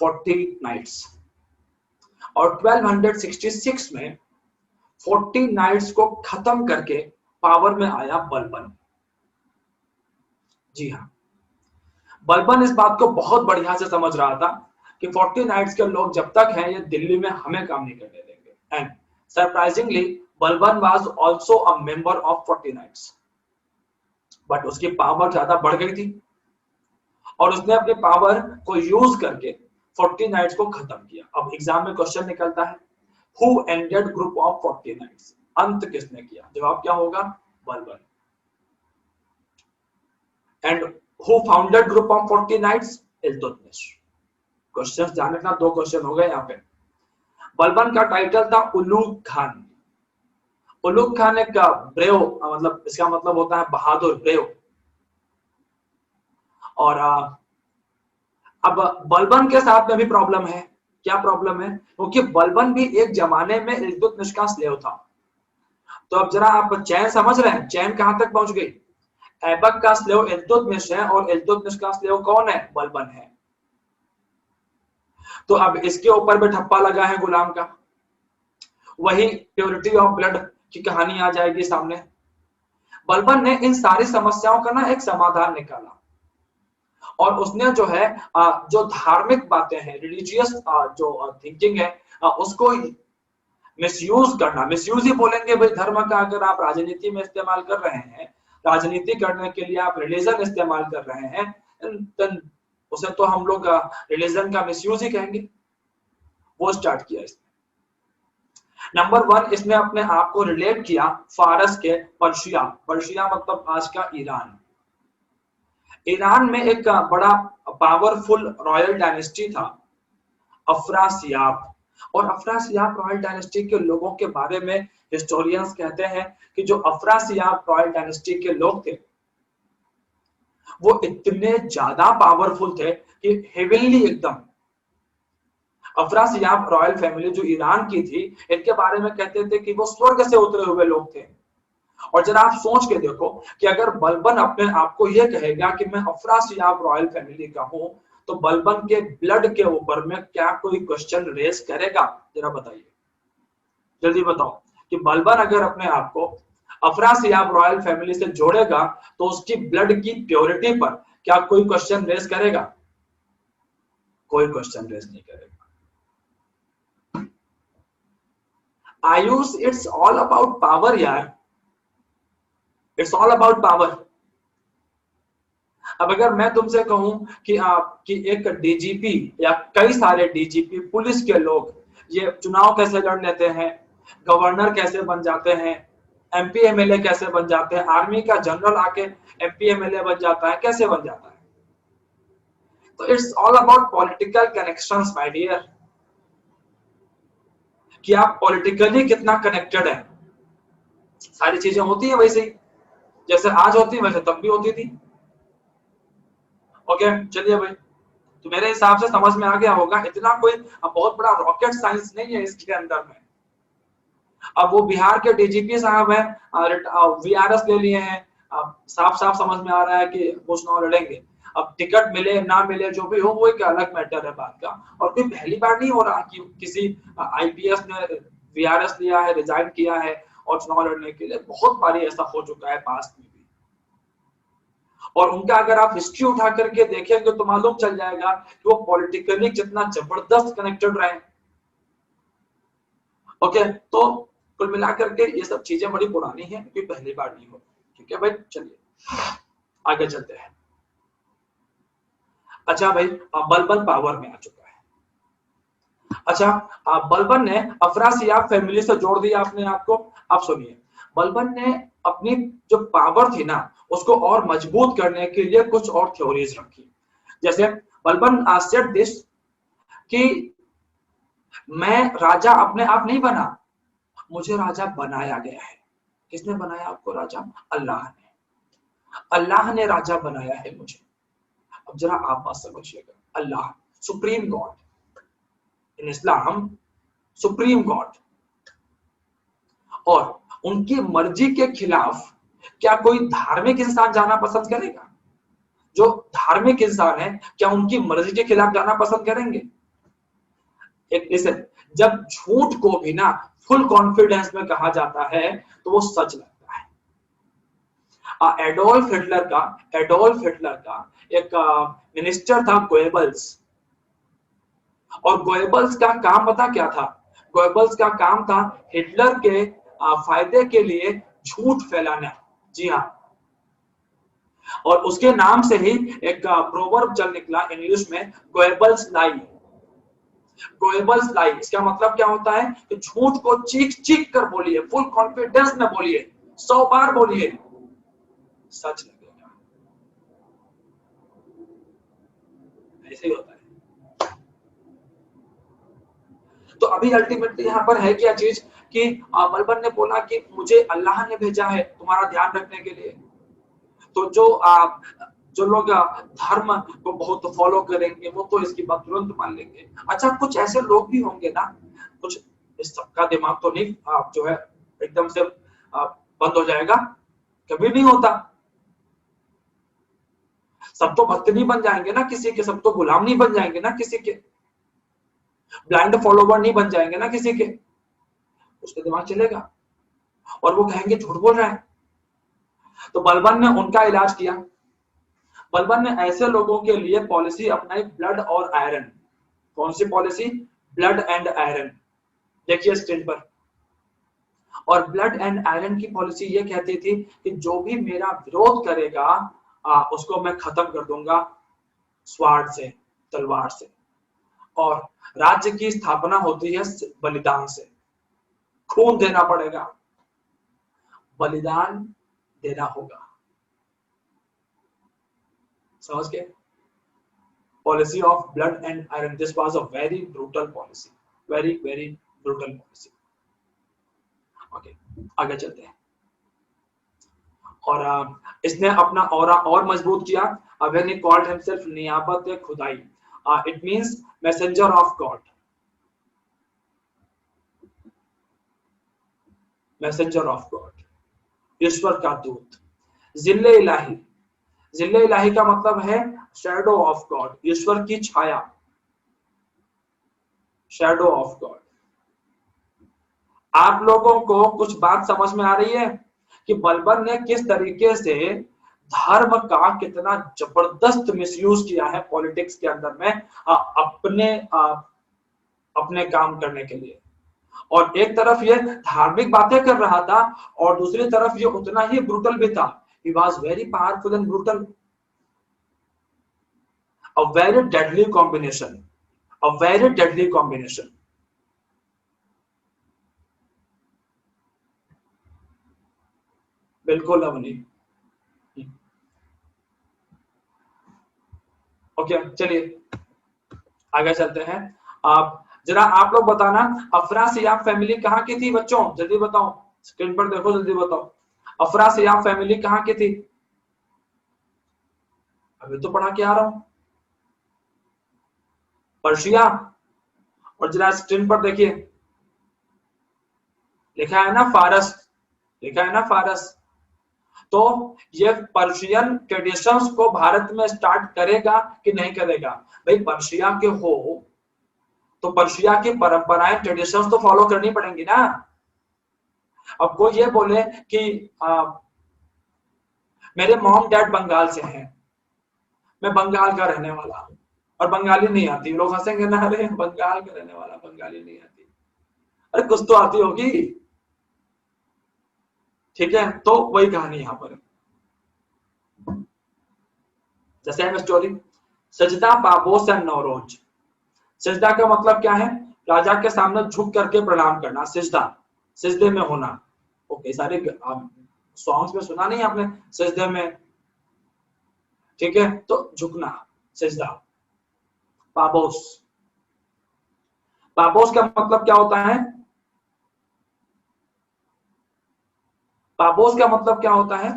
40 knights. और 1266 में 40 नाइट्स को खत्म करके पावर में आया बलबन। जी हाँ, बलबन इस बात को बहुत बढ़िया से समझ रहा था कि 40 नाइट्स के लोग जब तक हैं, ये दिल्ली में हमें काम नहीं करने देंगे। And surprisingly Balban was also a member of 40 knights, but उसकी पावर ज्यादा बढ़ गई थी और उसने अपनी पावर को यूज करके 40 नाइट्स को खत्म किया। अब एग्जाम में क्वेश्चन निकलता है, who ended group of 40 knights? अंत किसने किया? जवाब क्या होगा? Balban. And who founded group of 40 knights? Iltutmish. Question ध्यान रखना, दो क्वेश्चन हो गए यहाँ पे। बलबन का टाइटल था उलूग खान। उलूग खान एक ब्रेव, मतलब इसका मतलब होता है बहादुर, ब्रेव। और अब बलबन के साथ में भी प्रॉब्लम है। क्या प्रॉब्लम है? क्योंकि बलबन भी एक जमाने में इल्तुतमिश का स्लेव था। तो अब जरा आप चैन समझ रहे हैं, चैन कहां तक पहुंच गई? ऐबक का स्लेव इल्तुतमिश है और इल्तुतमिश का स्लेव कौन है? बलबन है। तो अब इसके ऊपर भी ठप्पा लगा है गुलाम का। वही प्योरिटी ऑफ ब्लड की कहानी आ जाएगी सामने। बलबन ने इन सारी समस्याओं का ना एक समाधान निकाला और उसने जो है जो धार्मिक बातें हैं, रिलीजियस जो थिंकिंग है, उसको मिसयूज करना, मिसयूज ही बोलेंगे भाई धर्म का। अगर आप राजनीति में इस्तेमाल कर रहे हैं, राजनीति करने के लिए आप रिलीजन इस्तेमाल कर रहे हैं, then उसे तो हम लोग रिलीजन का मिसयूज ही कहेंगे। वो स्टार्ट किया इसने। नंबर 1, इसने अपने आप को रिलेट किया फारस के पर्शिया। पर्शिया मतलब आज का ईरान। ईरान में एक बड़ा पावरफुल रॉयल डायनेस्टी था, अफरासियाब। और अफरासियाब रॉयल डायनेस्टी के लोगों के बारे में हिस्टोरियंस कहते हैं कि जो अफरासियाब रॉयल डायनेस्टी के लोग थे वो इतने ज्यादा पावरफुल थे कि हेवनली एकदम। अफरासियाब रॉयल फैमिली जो ईरान की थी, इनके बारे में कहते थे कि वो स्वर्ग से उतरे हुए लोग थे। और जरा आप सोच के देखो कि अगर बलबन अपने आप को यह कहेगा कि मैं अफरासियाब रॉयल फैमिली का हूं, तो बलबन के ब्लड के ऊपर में क्या कोई क्वेश्चन रेज करेगा? जरा बताइए, जल्दी बताओ कि बलबन अगर अपने आप को अफरासियाब रॉयल फैमिली से जोड़ेगा तो उसकी ब्लड की प्योरिटी पर क्या कोई क्वेश्चन रेज करेगा? कोई क्वेश्चन रेज नहीं करेगा। Ayush, it's all about power यार, इट्स ऑल अबाउट पावर। अब अगर मैं तुमसे कहूं कि आपकी एक डीजीपी या कई सारे डीजीपी पुलिस के लोग ये चुनाव कैसे लड़ लेते हैं, गवर्नर कैसे बन जाते हैं, एमपी एमएलए कैसे बन जाते हैं, आर्मी का जनरल आके एमपी एमएलए बन जाता है, कैसे बन जाता है? तो it's all about political connections my dear, कि आप पॉलिटिकली कितना कनेक्टेड है। सारी चीजें होती है वैसे ही, जैसे आज होती है वैसे तब भी होती थी। ओके चलिए भाई, तो मेरे हिसाब से समझ में आ गया होगा, इतना कोई बहुत बड़ा रॉकेट साइंस नहीं है इसके अंदर में। अब वो बिहार के डीजीपी साहब हैं, वीआरएस ले लिए हैं, साफ साफ समझ में आ रहा है कि वो चुनाव लड़ेंगे। अब टिकट मिले ना मिले जो भी हो वो एक अलग मैटर है बात का। और कोई पहली बार नहीं हो रहा कि किसी आईपीएस ने वीआरएस लिया है, रिजाइन किया है और चुनाव लड़ने के लिए। बहुत बार ऐसा हो चुका है पास्ट में भी। और उनका अगर आप हिस्ट्री उठा करके देखेंगे तो मालूम चल जाएगा कि वो पॉलिटिकली कितना जबरदस्त कनेक्टेड रहे। ओके, तो कुल मिलाकर के ये सब चीजें बड़ी पुरानी हैं, क्योंकि पहली बार नहीं हो। ठीक है भाई, चलिए आगे चलते हैं। अच्छा भाई, बलबन पावर में आ चुका है। अच्छा, बलबन ने अफरासियाब फैमिली से जोड़ दिया अपने आप को। अब सुनिए, बलबन ने अपनी जो पावर थी ना उसको और मजबूत करने के लिए कुछ और थ्योरीज रखी। जैसे बलबन सेड दिस कि मैं राजा अपने आप नहीं बना, मुझे राजा बनाया गया है। किसने बनाया आपको राजा? अल्लाह ने। अल्लाह ने राजा बनाया है मुझे। अब जरा आप बात समझिएगा, अल्लाह सुप्रीम गॉड इन इस्लाम, सुप्रीम गॉड। और उनकी मर्जी के खिलाफ क्या कोई धार्मिक इंसान जाना पसंद करेगा? जो धार्मिक इंसान है क्या उनकी मर्जी के खिलाफ जाना पसंद करेंगे? एक लिसन, जब झूठ को भी ना फुल कॉन्फिडेंस में कहा जाता है तो वो सच लगता है। एडोल्फ हिटलर का एक मिनिस्टर था गोएबल्स। और गोएबल्स का काम पता क्या था? गोएबल्स का काम था हिटलर के फायदे के लिए झूठ फैलाना। जी हाँ, और उसके नाम से ही एक प्रोवर्ब चल निकला इंग्लिश में, गोएबल्स लाई। गोएबल्स लाई, इसका मतलब क्या होता है कि झूठ को चीख चीख कर बोलिए, फुल कॉन्फिडेंस में बोलिए, 100 बार बोलिए, सच लगेगा। ऐसे ही होता है। तो अभी अल्टीमेटली यहाँ पर है क्या चीज कि बलबन ने बोला कि मुझे अल्लाह ने भेजा है तुम्हारा ध्यान रखने के लिए। तो जो लोग धर्म को बहुत फॉलो करेंगे वो तो इसकी बात तुरंत मान लेंगे। अच्छा, कुछ ऐसे लोग भी होंगे ना, कुछ इस सबका दिमाग तो नहीं जो है एकदम से बंद हो जाएगा, कभी नहीं होता। सब तो भक्त नहीं बन जाएंगे ना किसी के, सब तो गुलाम नहीं बन जाएंगे ना किसी के, ब्लाइंड फॉलोवर नहीं बन जाएंगे ना किसी के। उसका दिमाग चलेगा और वो कहेंगे झूठ बोल रहा है। तो बलबन ने उनका इलाज किया। बलबन ने ऐसे लोगों के लिए पॉलिसी अपनाई, ब्लड और आयरन। कौन सी पॉलिसी? Blood and iron. देखिए स्क्रीन पर। और ब्लड एंड आयरन की पॉलिसी ये कहती थी कि जो भी मेरा विरोध करेगा उसको मैं खत्म कर दूंगा स्वार्ड से, तलवार से। और राज्य की स्थापना होती है बलिदान से। खून देना पड़ेगा, बलिदान देना होगा। समझ गए? Policy of blood and iron, this was a very brutal policy, very very brutal policy. Okay, आगे चलते हैं। और इसने अपना ऑरा और मजबूत किया। When he called himself Niyabat Khudai, it means messenger of God, messenger of God, ईश्वर का दूत। जिल्ले इलाही, जिल्ले इलाही का मतलब है शैडो ऑफ गॉड, ईश्वर की छाया, शैडो ऑफ गॉड। आप लोगों को कुछ बात समझ में आ रही है कि बलबन ने किस तरीके से धर्म का कितना जबरदस्त मिसयूज किया है पॉलिटिक्स के अंदर में अपने काम करने के लिए। और एक तरफ ये धार्मिक बातें कर रहा था और दूसरी तरफ ये उतना ही ब्रूटल भी था। He was very powerful and brutal. A very deadly combination. A very deadly combination. बिल्कुल अवनी। ओके, चलिए आगे चलते हैं। आप जरा आप लोग बताना, अफरासियाब फैमिली कहाँ की थी बच्चों? जल्दी बताओ, स्क्रीन पर देखो, जल्दी बताओ। अफरासियाब फैमिली कहाँ की थी? अभी तो पढ़ा के आ रहा हूं। पर्शिया। और जरा स्क्रीन पर देखिए, लिखा है ना फारस, लिखा है ना फारस। तो ये पर्शियन ट्रेडिशंस को भारत में स्टार्ट करेगा कि नहीं करेगा? भाई पर्शिया के हो तो पर्शिया की परंपराएं, ट्रेडिशंस तो फॉलो करनी पड़ेंगी ना। अब कोई ये बोले कि मेरे मॉम डैड बंगाल से हैं, मैं बंगाल का रहने वाला हूं और बंगाली नहीं आती, लोग हंसेंगे ना, अरे बंगाल का रहने वाला बंगाली नहीं आती। अरे कुछ तो आती होगी, ठीक है? तो वही कहानी यहां पर। जैसे हम स्टोरी, सजदा बाबोस एंड नौरोज। सजदा का मतलब क्या है? राजा के सामने झुक करके प्रणाम करना, सजदा, सजदे में होना। ओके, सारे सॉन्ग्स में सुना नहीं आपने, सजदे में, ठीक है? तो झुकना, सजदा। बाबोस, बाबोस का मतलब क्या होता है? बाबोस का मतलब क्या होता है?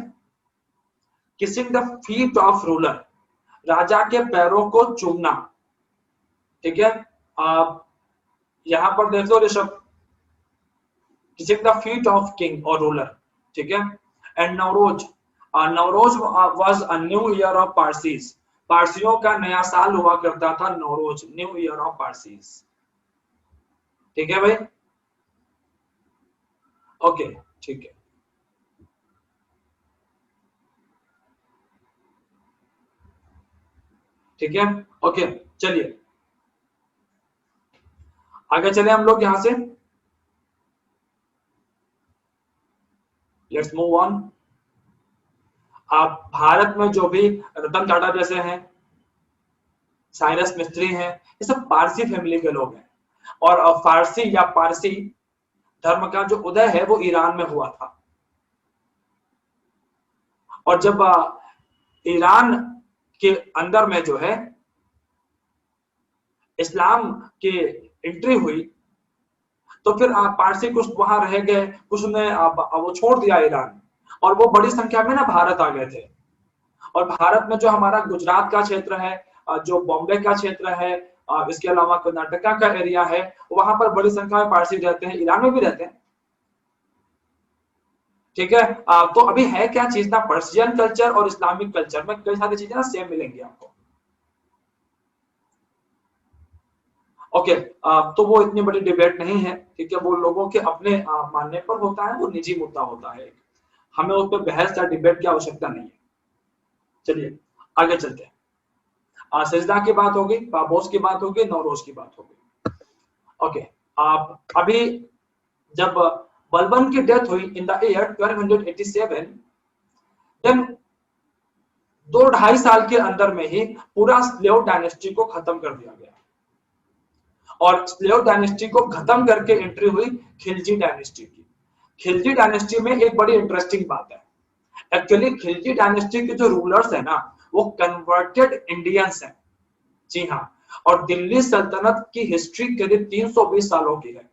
Kissing the feet of ruler, राजा के पैरों को चूमना, ठीक है? आप यहां पर देख लो Rishabh, kissing the feet of king और रूलर, ठीक है? And Navroz, Navroz was a new year of Parsis, पारसियों का नया साल हुआ करता था Navroz, new year of Parsis, ठीक है भाई? ओके, ठीक है। ठीक है, ओके, चलिए आगे चले हम लोग यहां से। Let's move on. आप भारत में जो भी रतन टाटा जैसे हैं, साइरस मिस्त्री हैं, ये सब पारसी फैमिली के लोग हैं। और फारसी या पारसी धर्म का जो उदय है वो ईरान में हुआ था। और जब ईरान के अंदर में जो है इस्लाम की एंट्री हुई, तो फिर पारसी कुछ वहां रह गए, कुछ ने वो छोड़ दिया ईरान, और वो बड़ी संख्या में ना भारत आ गए थे। और भारत में जो हमारा गुजरात का क्षेत्र है, जो बॉम्बे का क्षेत्र है, इसके अलावा कर्नाटका का एरिया है, वहां पर बड़ी संख्या में पारसी रहते हैं, ईरान में भी रहते हैं, ठीक है? तो अभी है क्या चीज ना, पर्शियन कल्चर और इस्लामिक कल्चर में कई सारी चीजें ना सेम मिलेंगी आपको। ओके, तो वो इतनी बड़ी डिबेट नहीं है, ठीक है? वो लोगों के अपने मानने पर होता है, वो निजी मुद्दा होता है, हमें उस पर बहस या डिबेट की आवश्यकता नहीं है। चलिए आगे चलते हैं। सिजदा की बात होगी, बाबोस की बात होगी, नौरोज की बात होगी। ओके, आप अभी जब बलबन की डेथ हुई इन द ईयर 1287, देन 2-2.5 साल के अंदर में ही पूरा स्लेव डायनेस्टी को खत्म कर दिया गया। और स्लेव डायनेस्टी को खत्म करके एंट्री हुई खिलजी डायनेस्टी की। खिलजी डायनेस्टी में एक बड़ी इंटरेस्टिंग बात है, एक्चुअली खिलजी डायनेस्टी के जो रूलर्स है ना, वो कन्वर्टेड इंडियंस हैं। जी हाँ, और दिल्ली सल्तनत की हिस्ट्री करीब 320 सालों की है,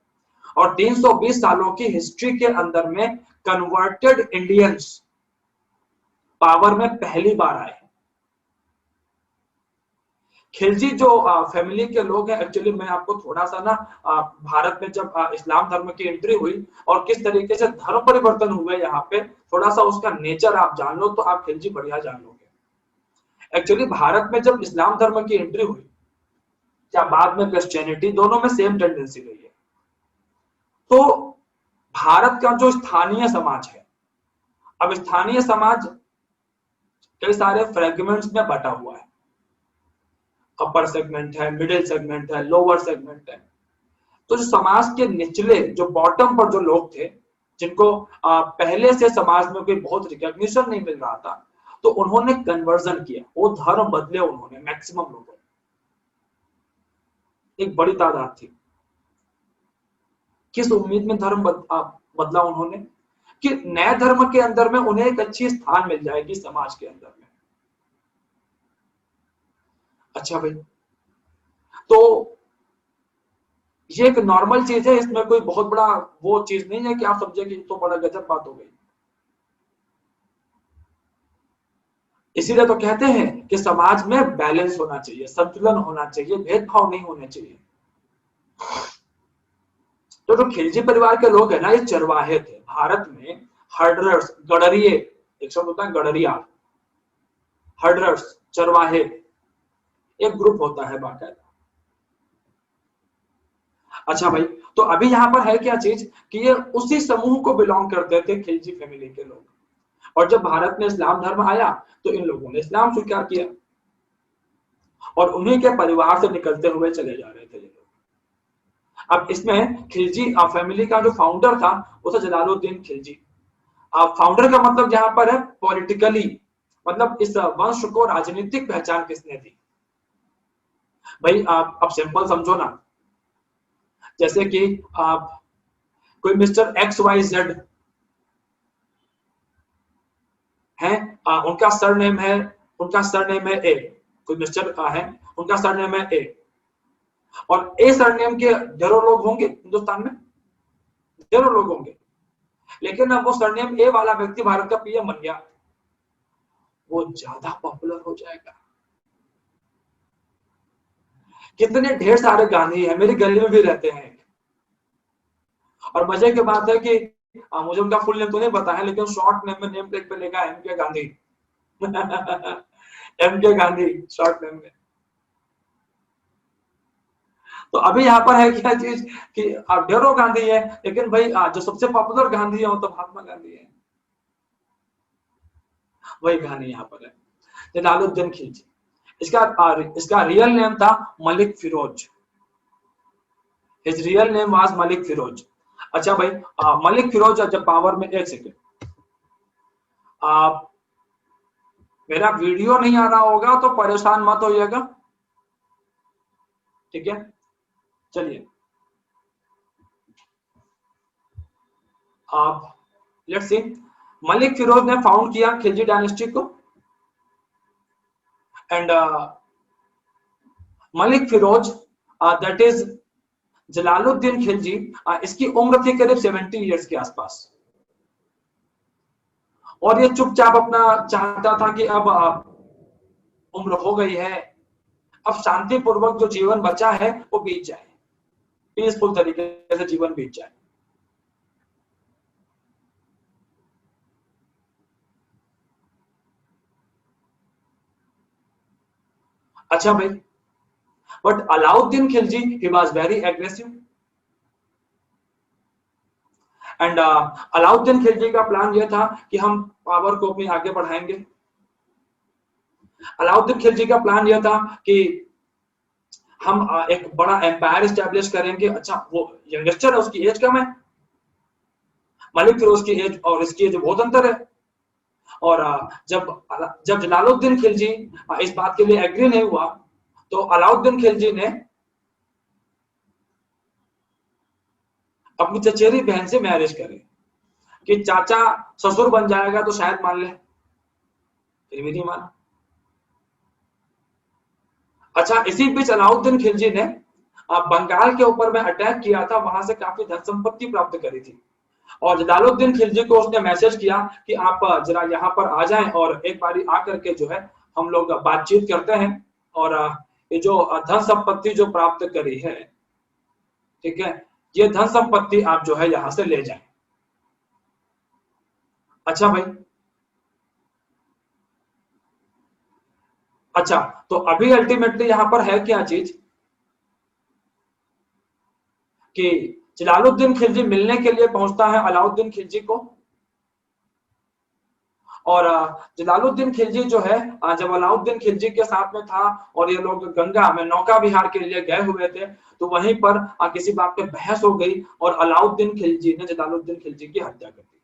और 320 सालों की हिस्ट्री के अंदर में कन्वर्टेड इंडियंस पावर में पहली बार आए। खिलजी जो फैमिली के लोग हैं, एक्चुअली मैं आपको थोड़ा सा ना भारत में जब इस्लाम धर्म की एंट्री हुई और किस तरीके से धर्म परिवर्तन हुए यहाँ पे, थोड़ा सा उसका नेचर आप जान लो तो आप खिलजी बढ़िया जान लोगे। एक्चुअली भारत में जब इस्लाम धर्म की एंट्री हुई या बाद में क्रिश्चियनिटी, दोनों में सेम टेंडेंसी रही है। तो भारत का जो स्थानीय समाज है, अब स्थानीय समाज कई सारे फ्रेगमेंट्स में बटा हुआ है। अपर सेगमेंट है, मिडिल सेगमेंट है, लोअर सेगमेंट है। तो जो समाज के निचले, जो बॉटम पर जो लोग थे, जिनको पहले से समाज में कोई बहुत रिकॉग्निशन नहीं मिल रहा था, तो उन्होंने कन्वर्जन किया, वो धर्म बदले उन्होंने, मैक्सिमम लोगों ने, एक बड़ी तादाद थी। किस उम्मीद में धर्म बदला उन्होंने, कि नए धर्म के अंदर में उन्हें एक अच्छी स्थान मिल जाएगी समाज के अंदर में। अच्छा भाई, तो ये एक नॉर्मल चीज है, इसमें कोई बहुत बड़ा वो चीज नहीं है कि आप समझे कि तो बड़ा गजब बात हो गई। इसीलिए तो कहते हैं कि समाज में बैलेंस होना चाहिए, संतुलन होना चाहिए, भेदभाव नहीं होने चाहिए। तो जो खिलजी परिवार के लोग हैं ना, ये चरवाहे थे। भारत में हर्डरर्स, गडरिये, एक शब्द होता है गडरिया, हर्डरर्स, चरवाहे, एक ग्रुप होता है बाकायदा। अच्छा भाई, तो अभी यहाँ पर है क्या चीज कि ये उसी समूह को बिलोंग करते थे, खिलजी फैमिली के लोग। और जब भारत में इस्लाम धर्म आया तो इन लोगों ने इस्लाम स्वीकार किया, और उन्हीं के परिवार से निकलते हुए चले जा रहे थे ये लोग। अब इसमें खिलजी फैमिली का जो फाउंडर था वो था जलालुद्दीन खिलजी। फाउंडर का मतलब यहाँ पर है पॉलिटिकली, मतलब इस वंश को राजनीतिक पहचान किसने दी। भाई आप अब सिंपल समझो ना, जैसे कि आप कोई मिस्टर XYZ है, उनका सरनेम है ए, कोई मिस्टर है, उनका सरनेम है ए, और ए सरनेम के ढेरों लोग होंगे हिंदुस्तान में, ढेरों लोग होंगे, लेकिन अब वो सरनेम ए वाला व्यक्ति भारत का पीएम बन गया, वो ज्यादा पॉपुलर हो जाएगा। कितने ढेर सारे गांधी है, मेरी गली में भी रहते हैं। और मजे की बात है कि मुझे उनका फुल नेम तो नहीं पता है, लेकिन शॉर्ट नेम में नेम प्लेट पे लिखा है MK Gandhi. MK Gandhi short name में। तो अभी यहाँ पर है क्या चीज कि ढेरों गांधी है, लेकिन भाई जो सबसे पॉपुलर गांधी है वो तो महात्मा गांधी है। वही कहानी यहाँ पर है, जलालुद्दीन खिलजी। इसका रियल नेम था Malik Firoz. His real name was Malik Firoz. अच्छा भाई, मलिक फिरोज जब पावर में, एक सेकेंड, मेरा वीडियो नहीं आ रहा होगा तो परेशान मत होइएगा, ठीक है। चलिए, आप लेट्स सी, मलिक फिरोज ने फाउंड किया खिलजी डायनेस्टी को, and Malik Firoz, that is Jalaluddin Khilji, इसकी उम्र थी करीब 70 ईयर्स के आसपास, और ये चुपचाप अपना चाहता था कि अब उम्र हो गई है, अब शांतिपूर्वक जो जीवन बचा है वो बीत जाए, पीसफुल तरीके से जीवन बीत जाए। अच्छा भाई, but Alauddin Khilji he was very aggressive, and Alauddin Khilji का प्लान यह था कि हम पावर को अपनी आगे बढ़ाएंगे। अलाउद्दीन खिलजी का प्लान यह था कि हम एक बड़ा एम्पायर स्टैब्लिश करेंगे। अच्छा, वो यंगस्टर है, उसकी एज कम है, मलिक फिरोज की एज और इसकी एज बहुत अंतर है। और जब जब जलालुद्दीन खिलजी इस बात के लिए एग्री नहीं हुआ, तो अलाउद्दीन खिलजी ने अपनी चचेरी बहन से मैरिज करी कि चाचा ससुर बन जाएगा तो शायद मान ले, फिर भी नहीं माना। अच्छा, इसी बीच अलाउद्दीन खिलजी ने बंगाल के ऊपर में अटैक किया था, वहां से काफी धन संपत्ति प्राप्त करी थी। और जलालुद्दीन खिलजी को उसने मैसेज किया कि आप जरा यहाँ पर आ जाएं और एक बारी आकर के जो है हम लोग बातचीत करते हैं, और ये जो धन संपत्ति जो प्राप्त करी है, ठीक है, ये धन संपत्ति आप जो है यहाँ से ले जाएं। अच्छा भाई, अच्छा, तो अभी अल्टीमेटली यहाँ पर है क्या चीज कि जलालुद्दीन खिलजी मिलने के लिए पहुंचता है अलाउद्दीन खिलजी को, और जलालुद्दीन खिलजी जो है जब अलाउद्दीन खिलजी के साथ में था और ये लोग गंगा में नौका विहार के लिए गए हुए थे, तो वहीं पर किसी बात पे बहस हो गई और अलाउद्दीन खिलजी ने जलालुद्दीन खिलजी की हत्या कर दी।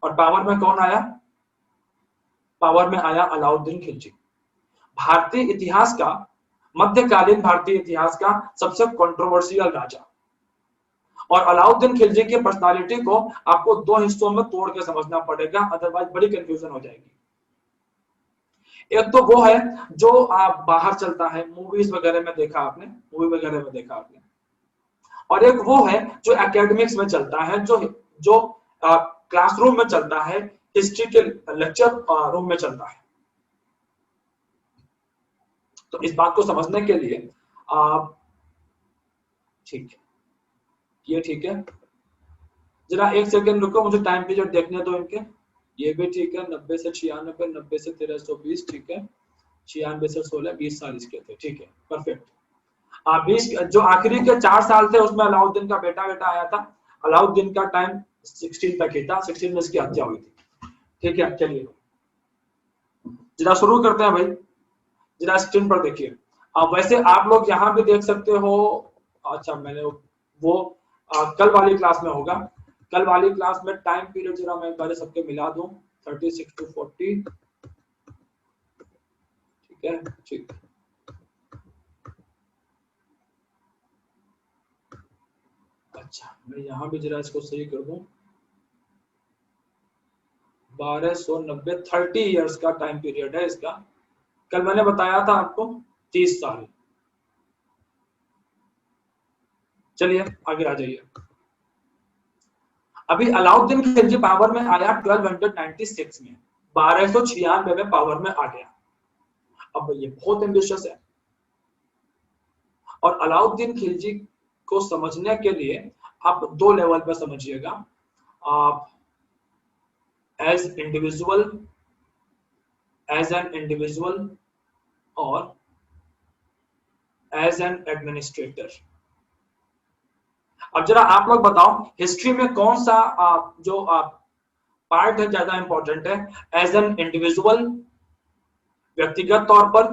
और पावर में कौन आया? पावर में आया अलाउद्दीन खिलजी, भारतीय इतिहास का, मध्यकालीन भारतीय इतिहास का सबसे कंट्रोवर्शियल राजा। और अलाउद्दीन खिलजी की पर्सनालिटी को आपको दो हिस्सों में तोड़ के समझना पड़ेगा, अदरवाइज बड़ी कंफ्यूजन हो जाएगी। एक तो वो है जो आप बाहर चलता है, मूवीज वगैरह में देखा आपने, मूवी वगैरह में देखा आपने, और एक वो है जो एकेडमिक्स में चलता है, जो जो क्लासरूम में चलता है, हिस्ट्री के लेक्चर रूम में चलता है। तो इस बात को समझने के लिए ठीक है, ये ठीक है, जरा एक सेकेंड रुको, मुझे टाइम पीरियड देखने दो इनके। ये भी ठीक है, 90 से 96, 90 से 1320, ठीक है, 96 से 16, 20 साल इसके थे, ठीक है, परफेक्ट। 20 जो आखिरी के 4 साल थे उसमें अलाउद्दीन का बेटा बेटा आया था। अलाउद्दीन का टाइम 16 तक ही था, 16 में इसकी हत्या हुई थी। ठीक है, चलिए जरा शुरू करते हैं भाई, जरा स्क्रीन पर देखिए। अब वैसे आप लोग यहाँ भी देख सकते हो। अच्छा, मैंने वो कल वाली क्लास में होगा, कल वाली क्लास में टाइम पीरियड जरा मैं एक बार सबके मिला दूं, 36 to 40, ठीक है, ठीक। अच्छा, मैं यहाँ भी जरा इसको सही कर दूं, 1290, 30 इयर्स का टाइम पीरियड है इसका। कल मैंने बताया था आपको 30 साल। चलिए आगे आ जाइए। अभी अलाउद्दीन खिलजी पावर में आया 1296 में, 1296 में पावर में आ गया। अब ये बहुत एम्बिशियस है, और अलाउद्दीन खिलजी को समझने के लिए आप दो लेवल पर समझिएगा, आप as individual, as an individual, और एज एन एडमिनिस्ट्रेटर। अब जरा आप लोग बताओ, हिस्ट्री में कौन सा जो पार्ट है ज्यादा इंपॉर्टेंट है? एज एन इंडिविजुअल, व्यक्तिगत तौर पर,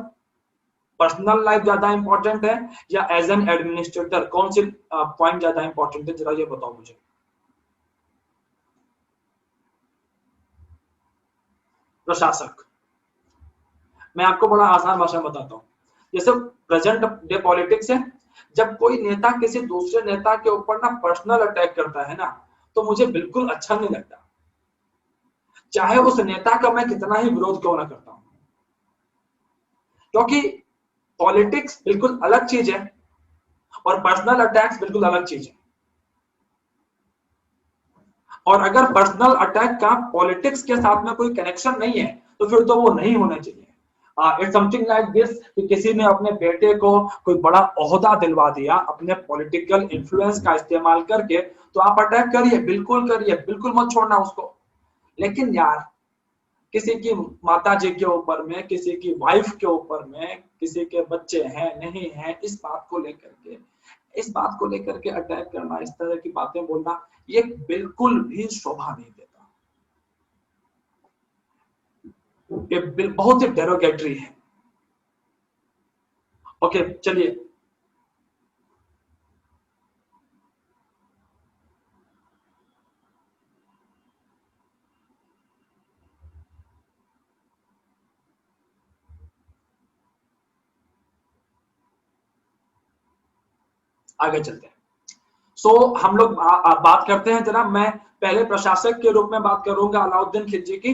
पर्सनल लाइफ ज्यादा इंपॉर्टेंट है, या एज एन एडमिनिस्ट्रेटर, कौन सी पॉइंट ज्यादा इंपॉर्टेंट है? जरा ये बताओ मुझे। प्रशासक। मैं आपको बड़ा आसान भाषा में बताता हूँ, जैसे प्रेजेंट डे पॉलिटिक्स है, जब कोई नेता किसी दूसरे नेता के ऊपर ना पर्सनल अटैक करता है ना, तो मुझे बिल्कुल अच्छा नहीं लगता, चाहे उस नेता का मैं कितना ही विरोध क्यों ना करता हूं। क्योंकि पॉलिटिक्स बिल्कुल अलग चीज है और पर्सनल अटैक्स बिल्कुल अलग चीज है। और अगर पर्सनल अटैक का पॉलिटिक्स के साथ में कोई कनेक्शन नहीं है, तो फिर तो वो नहीं होना चाहिए। इट्स समथिंग लाइक दिस कि किसी ने अपने बेटे को कोई बड़ा ओहदा दिलवा दिया अपने पॉलिटिकल इन्फ्लुएंस का इस्तेमाल करके, तो आप अटैक करिए, बिल्कुल करिए, बिल्कुल मत छोड़ना उसको। लेकिन यार, किसी की माता जी के ऊपर में, किसी की वाइफ के ऊपर में, किसी के बच्चे हैं नहीं हैं, इस बात को लेकर के अटैक करना, इस तरह की बातें बोलना, ये बिल्कुल भी शोभा नहीं देता। ये बहुत ही डेरोगेटरी है। ओके चलिए, आगे चलते हैं। सो हम लोग बात करते हैं जरा। मैं पहले प्रशासक के रूप में बात करूंगा अलाउद्दीन खिलजी की,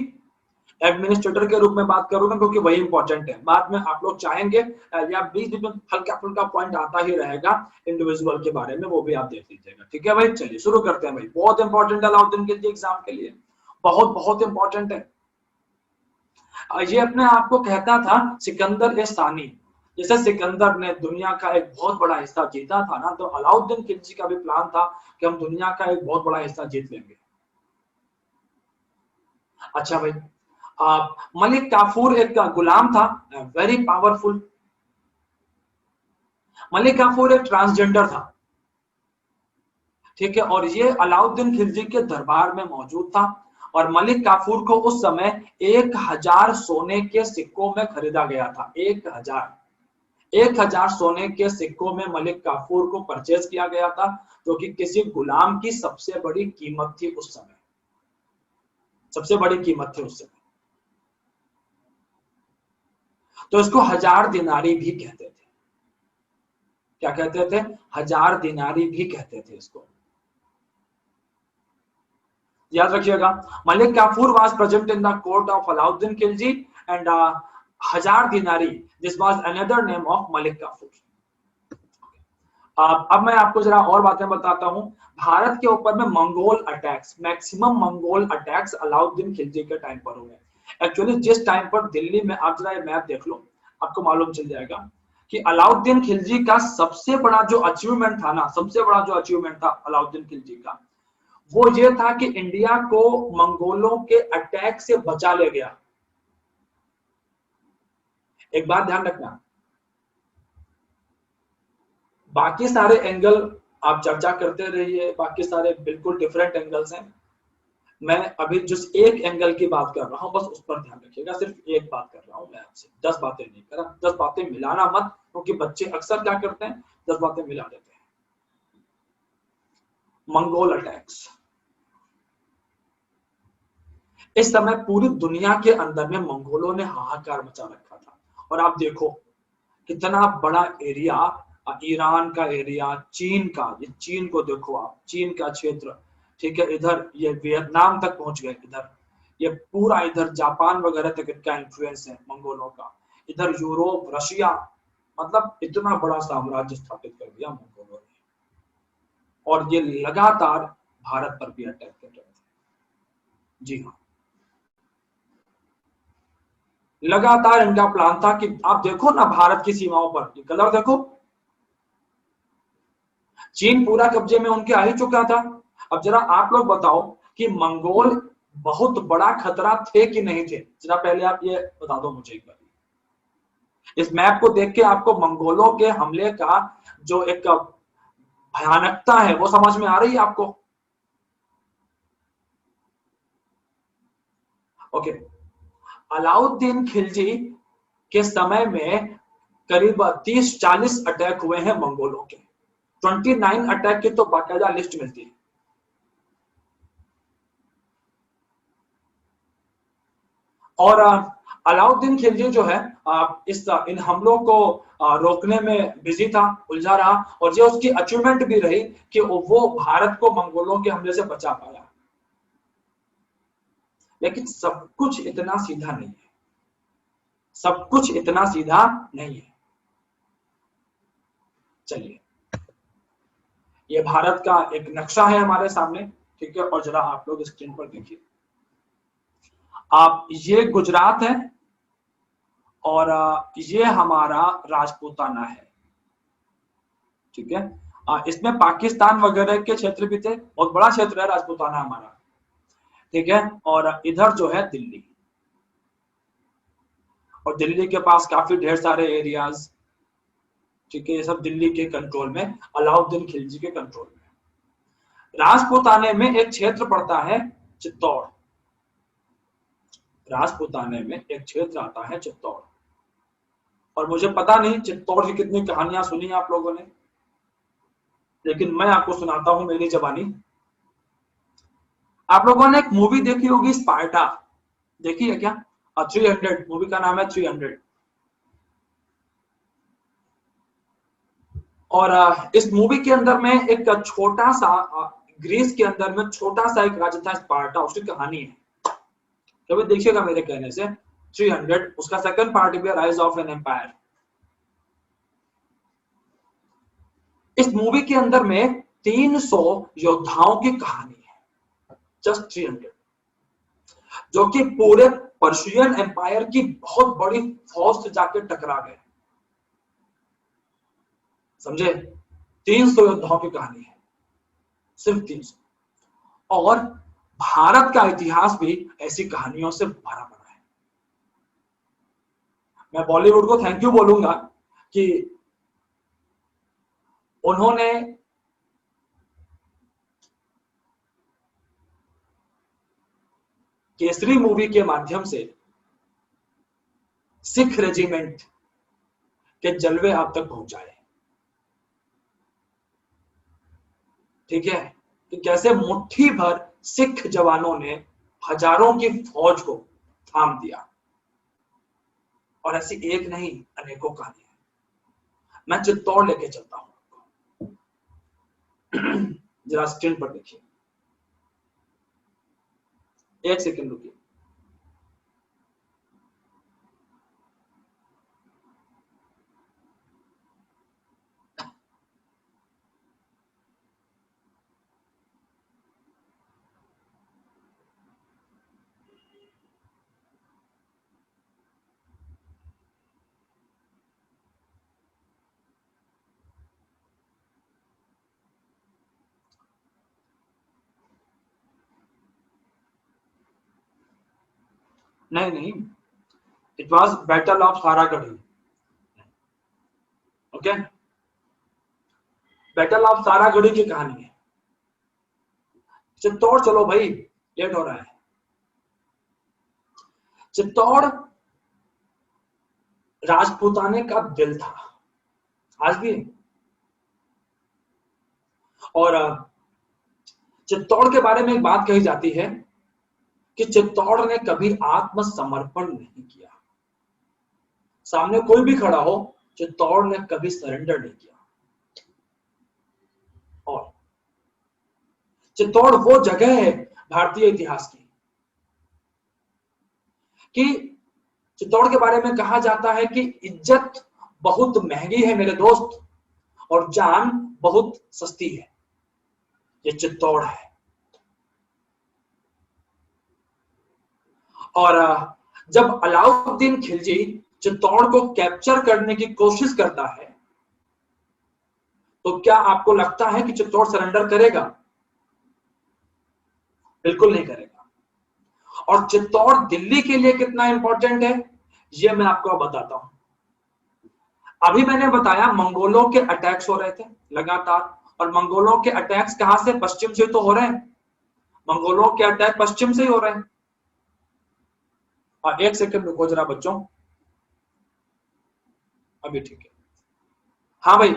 एडमिनिस्ट्रेटर के रूप में बात करूंगा क्योंकि वही इंपॉर्टेंट है। बाद में आप लोग चाहेंगे या बीच बीच में हल्का फुल्का पॉइंट आता ही रहेगा इंडिविजुअल के बारे में, वो भी आप देख लीजिएगा। ठीक है भाई, चलिए शुरू करते हैं भाई। बहुत इंपॉर्टेंट है अलाउद्दीन खिलजी एग्जाम के लिए, बहुत बहुत इंपॉर्टेंट है। ये अपने आप को कहता था सिकंदर ए सानी। जैसे सिकंदर ने दुनिया का एक बहुत बड़ा हिस्सा जीता था ना, तो अलाउद्दीन खिलजी का भी प्लान था कि हम दुनिया का एक बहुत बड़ा हिस्सा जीत लेंगे। अच्छा भाई, मलिक काफूर एक गुलाम था, वेरी पावरफुल। मलिक काफूर एक ट्रांसजेंडर था, ठीक है, और ये अलाउद्दीन खिलजी के दरबार में मौजूद था। और मलिक काफूर को उस समय 1000 सोने के सिक्कों में खरीदा गया था। 1000 सोने के सिक्कों में मलिक काफूर को परचेज किया गया था, जो कि किसी गुलाम की सबसे बड़ी कीमत थी उस समय, सबसे बड़ी कीमत थी उस समय। तो इसको 1000 दिनारी भी कहते थे। क्या कहते थे? 1000 दिनारी भी कहते थे इसको, याद रखिएगा। Malik Kafur was present in the court of Alauddin Khilji and 1000 Dinari, this was another name of Malik Kafur. अब मैं आपको जरा और बातें बताता हूं। भारत के ऊपर में Mongol attacks, maximum Mongol attacks Alauddin Khilji के टाइम पर हुए। एक्चुअली जिस टाइम पर दिल्ली में, आप जरा ये मैप देख लो, आपको मालूम चल जाएगा कि अलाउद्दीन खिलजी का सबसे बड़ा जो अचीवमेंट था ना, सबसे बड़ा जो अचीवमेंट था अलाउद्दीन खिलजी का, वो ये था कि इंडिया को मंगोलों के अटैक से बचा ले गया। एक बात ध्यान रखना, बाकी सारे एंगल आप चर्चा करते रहिए, बाकी सारे बिल्कुल डिफरेंट एंगल्स हैं। मैं अभी जिस एक एंगल की बात कर रहा हूं बस उस पर ध्यान रखिएगा। सिर्फ एक बात कर रहा हूं मैं आपसे, 10 बातें नहीं कर रहा। 10 बातें मिलाना मत, क्योंकि बच्चे अक्सर क्या करते हैं, 10 बातें मिला देते हैं। मंगोल अटैक्स, इस समय पूरी दुनिया के अंदर में मंगोलों ने हाहाकार मचा रखा था। और आप देखो कितना बड़ा एरिया, ईरान का एरिया, चीन का, ये चीन को देखो आप, चीन का क्षेत्र, ठीक है, इधर ये वियतनाम तक पहुंच गए, इधर ये पूरा, इधर जापान वगैरह तक इनका इन्फ्लुएंस है मंगोलों का, इधर यूरोप, रशिया, मतलब इतना बड़ा साम्राज्य स्थापित कर दिया मंगोलों ने। और ये लगातार भारत पर भी अटैक कर रहे थे। जी हाँ, लगातार इनका प्लान था कि आप देखो ना भारत की सीमाओं पर, ये कलर देखो, चीन पूरा कब्जे में उनके आ ही चुका था। अब जरा आप लोग बताओ कि मंगोल बहुत बड़ा खतरा थे कि नहीं थे? जरा पहले आप ये बता दो मुझे एक बार। इस मैप को देख के आपको मंगोलों के हमले का जो एक भयानकता है वो समझ में आ रही है आपको? ओके, अलाउद्दीन खिलजी के समय में करीब 30-40 अटैक हुए हैं मंगोलों के। 29 अटैक की तो बाकायदा लिस्ट मिलती है। और अलाउद्दीन खिलजी जो है इन हमलों को रोकने में बिजी था, उलझा रहा, और ये उसकी अचीवमेंट भी रही कि वो भारत को मंगोलों के हमले से बचा पाया। लेकिन सब कुछ इतना सीधा नहीं है, सब कुछ इतना सीधा नहीं है। चलिए, ये भारत का एक नक्शा है हमारे सामने, ठीक है, और जरा आप लोग स्क्रीन पर देखिए। आप, ये गुजरात है और ये हमारा राजपूताना है, ठीक है। इसमें पाकिस्तान वगैरह के क्षेत्र भी थे, बहुत बड़ा क्षेत्र है राजपूताना हमारा, ठीक है। और इधर जो है दिल्ली, और दिल्ली के पास काफी ढेर सारे एरियाज, ठीक है, ये सब दिल्ली के कंट्रोल में, अलाउद्दीन खिलजी के कंट्रोल में। राजपूताने में एक क्षेत्र पड़ता है चित्तौड़, राजपूताने में एक क्षेत्र आता है चित्तौड़, और मुझे पता नहीं चित्तौड़ की कितनी कहानियां सुनी आप लोगों ने, लेकिन मैं आपको सुनाता हूं मेरी जबानी। आप लोगों ने एक मूवी देखी होगी स्पार्टा, देखी है क्या? 300, मूवी का नाम है 300। और इस मूवी के अंदर में एक छोटा सा ग्रीस के अंदर में छोटा सा एक राज्य था स्पार्टा, उसकी कहानी है, कभी देखिएगा मेरे कहने से। 300 उसका सेकंड पार्ट भी, राइज ऑफ एन एम्पायर। इस मूवी के अंदर में 300 योद्धाओं की कहानी है, जस्ट 300, जो कि पूरे पर्शियन एम्पायर की बहुत बड़ी फौज से जाके टकरा गए, समझे? 300 योद्धाओं की कहानी है, सिर्फ 300। और भारत का इतिहास भी ऐसी कहानियों से भरा पड़ा है। मैं बॉलीवुड को थैंक यू बोलूंगा कि उन्होंने केसरी मूवी के माध्यम से सिख रेजिमेंट के जलवे आप तक पहुंचाए। ठीक है, कि कैसे मुट्ठी भर सिख जवानों ने हजारों की फौज को थाम दिया, और ऐसी एक नहीं अनेकों कहानियां। मैं चित्तौड़ लेके चलता हूं, जरा स्क्रीन पर देखिए, एक सेकंड रुकिए। नहीं नहीं, it was battle of Saragarhi. Okay, battle of Saragarhi की कहानी है। चित्तौड़ चलो भाई, लेट हो रहा है। चित्तौड़ राजपूताने का दिल था, आज भी। और चित्तौड़ के बारे में एक बात कही जाती है कि चित्तौड़ ने कभी आत्मसमर्पण नहीं किया। सामने कोई भी खड़ा हो, चित्तौड़ ने कभी सरेंडर नहीं किया। और चित्तौड़ वो जगह है भारतीय इतिहास की कि चित्तौड़ के बारे में कहा जाता है कि इज्जत बहुत महंगी है मेरे दोस्त, और जान बहुत सस्ती है। ये चित्तौड़ है। और जब अलाउद्दीन खिलजी चित्तौड़ को कैप्चर करने की कोशिश करता है, तो क्या आपको लगता है कि चित्तौड़ सरेंडर करेगा? बिल्कुल नहीं करेगा। और चित्तौड़ दिल्ली के लिए कितना इंपॉर्टेंट है, ये मैं आपको बताता हूं। अभी मैंने बताया मंगोलों के अटैक्स हो रहे थे लगातार, और मंगोलों के अटैक्स कहां से? पश्चिम से तो हो रहे हैं। मंगोलों के अटैक पश्चिम से ही हो रहे हैं। और एक सेकंड रुको जरा बच्चों, अभी ठीक है। हाँ भाई,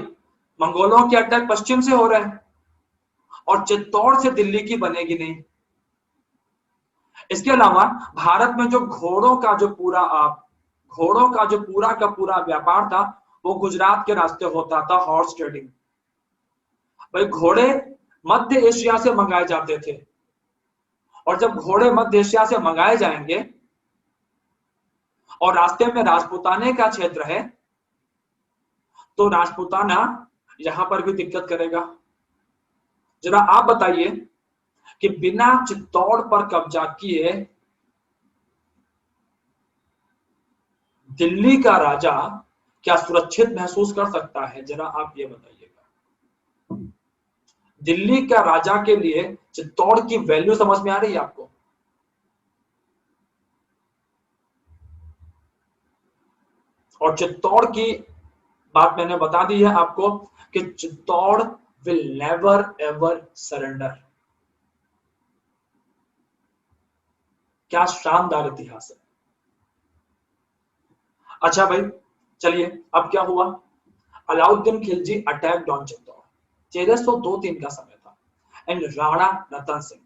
मंगोलों के अटैक पश्चिम से हो रहे हैं, और चित्तौड़ से दिल्ली की बनेगी नहीं। इसके अलावा भारत में जो घोड़ों का जो पूरा व्यापार था, वो गुजरात के रास्ते होता था, हॉर्स ट्रेडिंग। भाई घोड़े मध्य एशिया से मंगाए जाते थे, और जब घोड़े मध्य एशिया से मंगाए जाएंगे और रास्ते में राजपूताने का क्षेत्र है, तो राजपूताना यहां पर भी दिक्कत करेगा। जरा आप बताइए कि बिना चित्तौड़ पर कब्जा किए दिल्ली का राजा क्या सुरक्षित महसूस कर सकता है? जरा आप ये बताइएगा। दिल्ली का राजा के लिए चित्तौड़ की वैल्यू समझ में आ रही है आपको? और चित्तौड़ की बात मैंने बता दी है आपको कि Chittor will never ever surrender. क्या शानदार इतिहास है। अच्छा भाई, चलिए अब क्या हुआ। अलाउद्दीन खिलजी अटैक ऑन चित्तौड़, 1302-3 का समय था। एंड राणा रतन सिंह,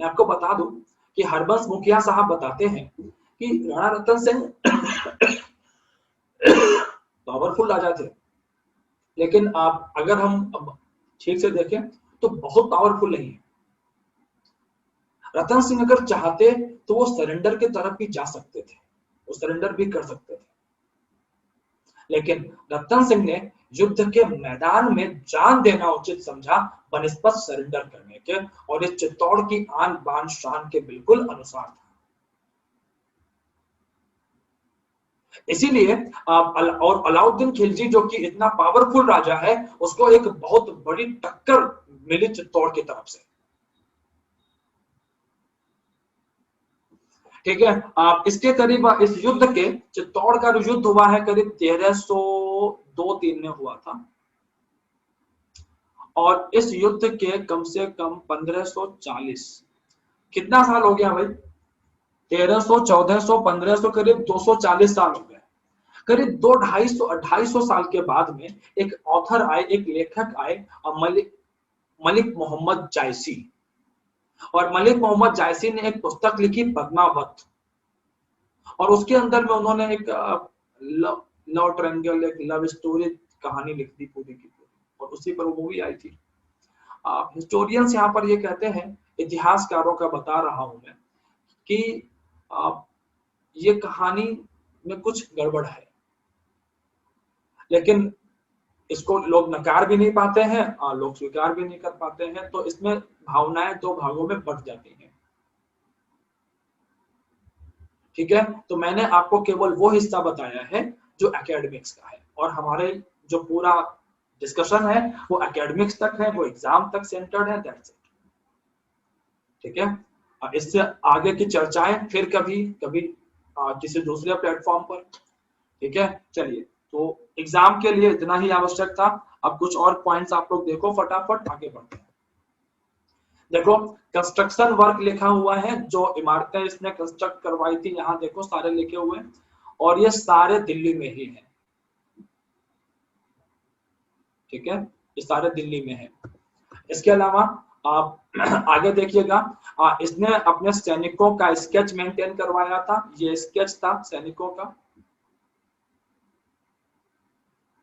मैं आपको बता दूं कि हरबंस मुखिया साहब बताते हैं कि राणा रतन सिंह पावरफुल राजा थे, लेकिन आप अगर हम अब ठीक से देखें तो बहुत पावरफुल नहीं है। रतन सिंह अगर चाहते तो वो सरेंडर की तरफ भी जा सकते थे, वो सरेंडर भी कर सकते थे, लेकिन रतन सिंह ने युद्ध के मैदान में जान देना उचित समझा बनिस्बत सरेंडर करने के, और इस चित्तौड़ की आन बान शान के बिल्कुल अनुसार था। इसीलिए और अलाउद्दीन खिलजी जो कि इतना पावरफुल राजा है, उसको एक बहुत बड़ी टक्कर मिली चित्तौड़ की तरफ से। ठीक है, आप इसके करीब इस युद्ध के, चित्तौड़ का जो युद्ध हुआ है करीब 1302-3 में हुआ था, और इस युद्ध के कम से कम 1540, कितना साल हो गया भाई, 1300, 1400, 1500, करीब 240 साल हो गए। करीब 200-250 साल के बाद में एक ऑथर आए, एक लेखक आए, मलिक मलिक मोहम्मद जायसी, और मलिक मोहम्मद जायसी ने एक पुस्तक लिखी पद्मावत, और उसके अंदर में उन्होंने एक लव ट्रायंगल, एक लव स्टोरी कहानी लिख दी पूरी की पूरी, और उसी पर वो मूवी आई थी। हिस्टोरियंस यहाँ पर ये कहते हैं, इतिहासकारों का बता रहा हूं मैं, कि ये कहानी में कुछ गड़बड़ है, लेकिन इसको लोग नकार भी नहीं पाते हैं और लोग स्वीकार भी नहीं कर पाते हैं, तो इसमें भावनाएं दो भागों में बट जाती हैं। ठीक है, तो मैंने आपको केवल वो हिस्सा बताया है जो एकेडमिक्स का है, और हमारे जो पूरा डिस्कशन है वो एकेडमिक्स तक है, वो एग्जाम तक सेंटर्ड है, दैट्स इट। ठीक है, इससे आगे की चर्चाएं फिर कभी कभी किसी दूसरे प्लेटफॉर्म पर। ठीक है, चलिए, तो एग्जाम के लिए इतना ही आवश्यक था। अब कुछ और पॉइंट्स आप लोग देखो, फटाफट आगे बढ़ते हैं। देखो, कंस्ट्रक्शन वर्क लिखा हुआ है, जो इमारतें इसने कंस्ट्रक्ट करवाई थी, यहाँ देखो सारे लिखे हुए हैं, और ये सारे दिल्ली में ही है। ठीक है, ये सारे दिल्ली में है। इसके अलावा आप आगे देखिएगा, इसने अपने सैनिकों का स्केच मेंटेन करवाया था, ये स्केच था सैनिकों का,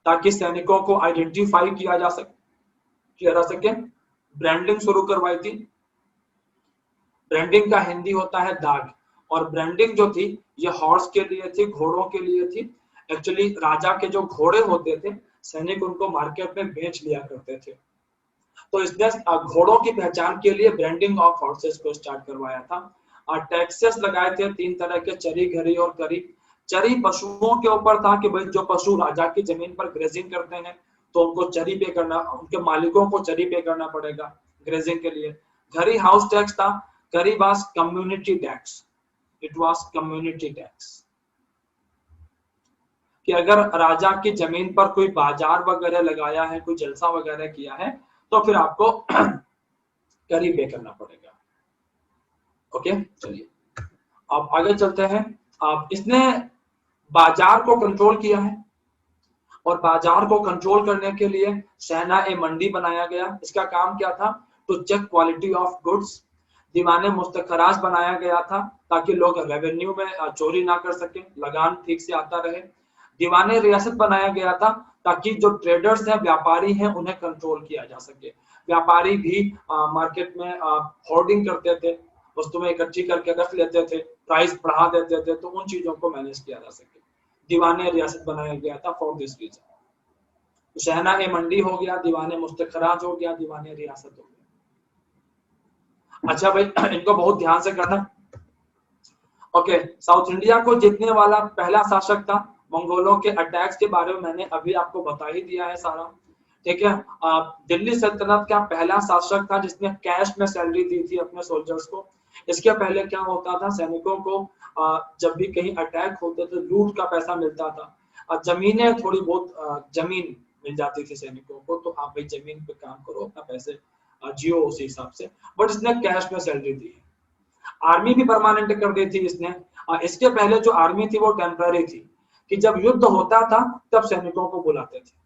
ताकि सैनिकों को आइडेंटिफाई किया जा सके। ब्रांडिंग शुरू करवाई थी। ब्रांडिंग का हिंदी होता है दाग, और ब्रांडिंग जो थी ये हॉर्स के लिए थी, घोड़ों के लिए थी। एक्चुअली राजा के जो घोड़े होते थे, सैनिक उनको मार्केट में बेच लिया करते थे, तो इसने घोड़ों की पहचान के लिए ब्रांडिंग ऑफ हॉर्सेस को स्टार्ट करवाया था। और टैक्सेस लगाए थे 3 तरह के, चरी, घरी और करी। चरी पशुओं के ऊपर था कि भाई जो पशु राजा की जमीन पर ग्रेजिंग करते हैं तो उनको चरी पे करना, उनके मालिकों को चरी पे करना पड़ेगा ग्रेजिंग के लिए। घरी हाउस टैक्स था, करी was community tax, it was community tax, कि अगर राजा की जमीन पर कोई बाजार वगैरह लगाया है, कोई जलसा वगैरह किया है, तो फिर आपको करी पे करना पड़ेगा। ओके, चलिए अब आगे चलते हैं। अब इसने बाजार को कंट्रोल किया है, और बाजार को कंट्रोल करने के लिए सेना ए मंडी बनाया गया। इसका काम क्या था, to check quality of goods. दीवाने मुस्तखराज बनाया गया था, ताकि लोग रेवेन्यू में चोरी ना कर सके, लगान ठीक से आता रहे। दीवाने रियासत बनाया गया था, ताकि जो ट्रेडर्स हैं, व्यापारी हैं, उन्हें कंट्रोल किया जा सके। व्यापारी भी मार्केट में होर्डिंग करते थे, वस्तुएं इकट्ठी करके रख लेते थे, प्राइस बढ़ा देते थे, तो उन चीजों को मैनेज किया जा सके। दीवाने रियासत बनाया गया था फॉर दिस रीजन। शहना ए मंडी हो गया, दीवाने मुस्तखराज हो गया, दीवाने रियासत हो गया। अच्छा भाई, इनको बहुत ध्यान से करना। ओके, साउथ इंडिया को जीतने वाला पहला शासक था। मंगोलों के अटैक्स के बारे में मैंने अभी आपको बता ही दिया है सारा। ठीक है, दिल्ली सल्तनत का पहला शासक था जिसने कैश में सैलरी दी थी अपने सोल्जर्स को। इसके पहले क्या होता था, सैनिकों को जब भी कहीं अटैक होते थे, लूट का पैसा मिलता था। जमीनें थोड़ी बहुत जमीन मिल जाती थी सैनिकों को, तो आप भाई जमीन पे काम करो, अपना पैसे जियो उसी हिसाब से, बट इसने कैश में सैलरी दी है। आर्मी भी परमानेंट कर दी थी इसने। इसके पहले जो आर्मी थी वो टेम्पररी थी, कि जब युद्ध होता था तब सैनिकों को बुलाते थे,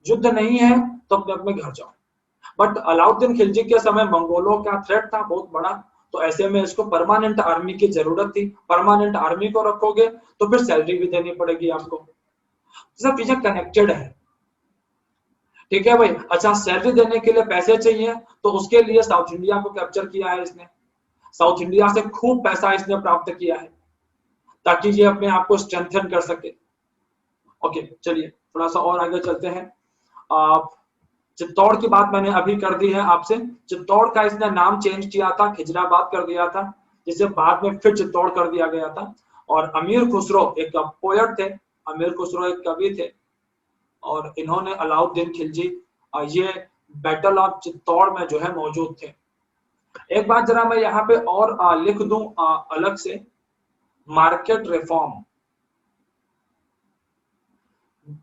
युद्ध नहीं है तो अपने अपने घर जाओ। बट अलाउद्दीन खिलजी के समय मंगोलों का थ्रेट था बहुत बड़ा, तो ऐसे में इसको परमानेंट आर्मी की जरूरत थी। परमानेंट आर्मी को रखोगे तो फिर सैलरी भी देनी पड़ेगी आपको, सब चीजें कनेक्टेड है। ठीक है भाई। अच्छा, सैलरी देने के लिए पैसे चाहिए, तो उसके लिए साउथ इंडिया को कैप्चर किया है इसने, साउथ इंडिया से खूब पैसा इसने प्राप्त किया है ताकि ये अपने आप को स्ट्रेंथन कर सके। ओके, चलिए थोड़ा सा और आगे चलते हैं। चित्तौड़ की बात मैंने अभी कर दी है आपसे। चित्तौड़ का इसने नाम चेंज किया था, खिजराबाद कर दिया था, जिसे बाद में फिर चित्तौड़ कर दिया गया था। और अमीर खुसरो एक पोएट थे, अमीर खुसरो एक कवि थे, और इन्होंने अलाउद्दीन खिलजी ये बैटल ऑफ चित्तौड़ में जो है मौजूद थे। एक बात जरा मैं यहाँ पे और लिख दूं अलग से, मार्केट रिफॉर्म,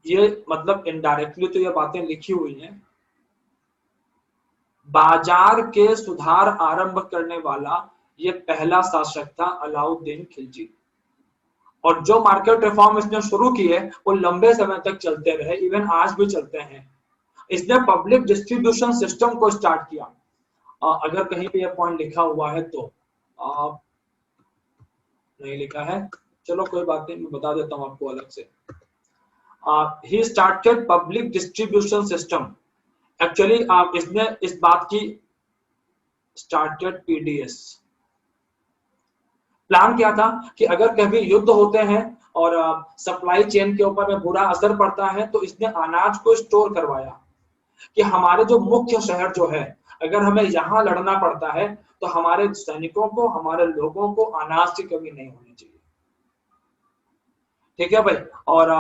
ये मतलब इनडायरेक्टली तो ये बातें लिखी हुई हैं। बाजार के सुधार आरंभ करने वाला ये पहला शासक था अलाउद्दीन खिलजी, और जो मार्केट रिफॉर्म इसने शुरू किए वो लंबे समय तक चलते रहे, इवन आज भी चलते हैं। इसने पब्लिक डिस्ट्रीब्यूशन सिस्टम को स्टार्ट किया। अगर कहीं पे ये पॉइंट लिखा हुआ है तो नहीं लिखा है, चलो कोई बात नहीं, मैं बता देता हूं आपको अलग से। He started public distribution system. Actually इसने इस बात की स्टार्टेड पीडीएस। प्लान क्या था कि अगर कभी युद्ध होते हैं और सप्लाई चेन के ऊपर में बुरा असर पड़ता है, तो इसने अनाज को स्टोर करवाया कि हमारे जो मुख्य शहर जो है, अगर हमें यहाँ लड़ना पड़ता है तो हमारे सैनिकों को, हमारे लोगों को अनाज की कमी नहीं होनी चाहिए। ठीक है भाई। और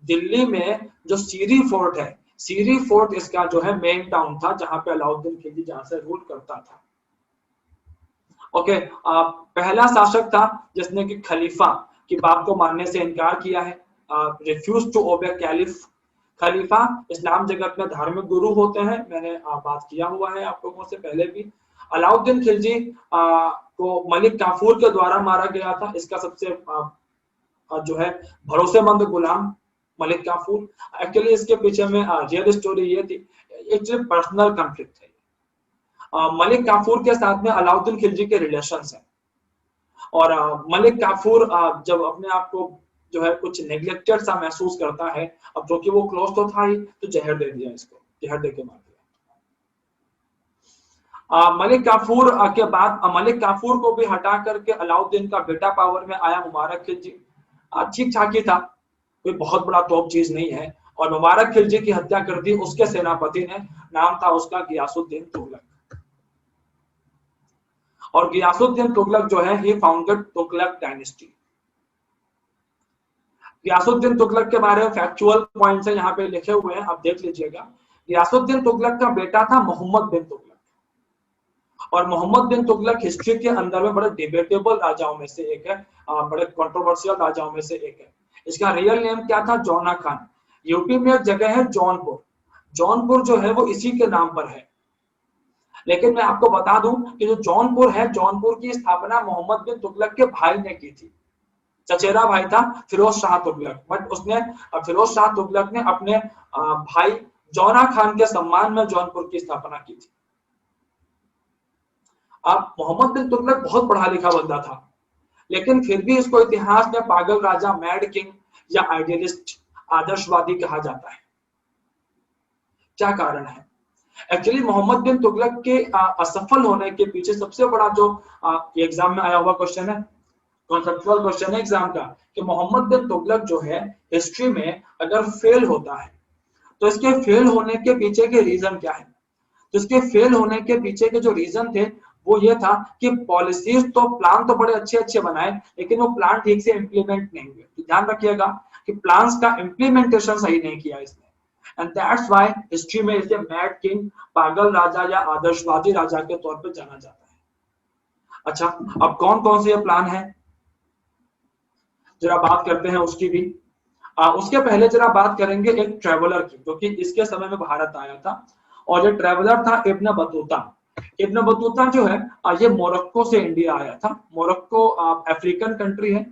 दिल्ली में जो सीरी फोर्ट है, सीरी फोर्ट इसका जो है मेन टाउन था, जहां पे अलाउद्दीन खिलजी जहां से रूल करता था। ओके, पहला शासक था जिसने कि खलीफा की बात को मानने से इनकार किया है, रिफ्यूज टू ओबे कैलिफ। खलीफा इस्लाम जगत में धार्मिक गुरु होते हैं, मैंने बात किया हुआ है आप लोगों से पहले भी। अलाउद्दीन खिलजी को मलिक काफूर के द्वारा मारा गया था। इसका सबसे जो है भरोसेमंद गुलाम मलिक काफूर। एक्चुअली इसके पीछे में रियल स्टोरी ये थी, एक्चुअली पर्सनल कॉन्फ्लिक्ट है। मलिक काफूर के साथ में अलाउद्दीन खिलजी के रिलेशंस हैं, और मलिक काफूर जब अपने आप को जो है कुछ नेग्लेक्टेड सा महसूस करता है, अब जो कि वो क्लोज तो था ही, तो जहर दे दिया इसको, जहर दे के मार दिया। मलिक काफूर के बाद मलिक काफूर को भी हटा करके अलाउद्दीन का बेटा पावर में आया, मुबारक खिलजी। ठीक ठाक ही था, कोई बहुत बड़ा टॉप चीज नहीं है, और मुबारक खिलजी की हत्या कर दी उसके सेनापति ने, नाम था उसका गियासुद्दीन तुगलक। और गियासुद्दीन तुगलक जो है, he founded Tughlaq dynasty. Ghiyasuddin Tughlaq के बारे में फैक्चुअल पॉइंट्स है यहाँ पे लिखे हुए हैं, आप देख लीजिएगा। गियासुद्दीन तुगलक का बेटा था मोहम्मद बिन तुगलक, और मोहम्मद बिन तुगलक हिस्ट्री के अंदर में बड़े डिबेटेबल राजाओं में से एक है, बड़े कंट्रोवर्शियल राजाओं में से एक है। इसका रियल नेम क्या था? जौना खान। यूपी में एक जगह है जौनपुर, जौनपुर जो है वो इसी के नाम पर है। लेकिन मैं आपको बता दूं कि जो जौनपुर है, जौनपुर की स्थापना मोहम्मद बिन तुगलक के भाई ने की थी। चचेरा भाई था फिरोज शाह तुगलक, बट उसने फिरोज शाह तुगलक ने अपने भाई जौना खान के सम्मान में जौनपुर की स्थापना की थी। अब मोहम्मद बिन तुगलक बहुत पढ़ा लिखा बंदा था, लेकिन फिर भी इसको इतिहास में पागल राजा, मैड किंग या आइडियलिस्ट, आदर्शवादी कहा जाता है। क्या कारण है? एक्चुअली मोहम्मद बिन तुगलक के असफल होने के पीछे सबसे बड़ा जो एग्जाम में आया हुआ क्वेश्चन है, कॉन्सेप्चुअल क्वेश्चन है एग्जाम का, कि मोहम्मद बिन तुगलक जो है हिस्ट्री में अगर फेल होता है तो इसके फेल होने के पीछे के रीजन क्या है? तो इसके फेल होने के पीछे के जो रीजन थे वो ये था कि पॉलिसीज तो, प्लान तो बड़े अच्छे अच्छे बनाए, लेकिन वो प्लान ठीक से इंप्लीमेंट नहीं हुए। तो ध्यान रखिएगा कि प्लान्स का इंप्लीमेंटेशन सही नहीं किया इसने, एंड दैट्स व्हाई हिस्ट्री में इसे मैड किंग, पागल राजा या आदर्शवादी राजा के तौर पर जाना जाता है। अच्छा, अब कौन कौन से प्लान है जरा बात करते हैं उसकी भी। उसके पहले जरा बात करेंगे एक ट्रेवलर की, जो कि इसके समय में भारत आया था, और जो ट्रेवलर था इब्न बतूता। इब्न बतूता जो है ये मोरक्को से इंडिया आया था। मोरक्को अफ्रीकन कंट्री है,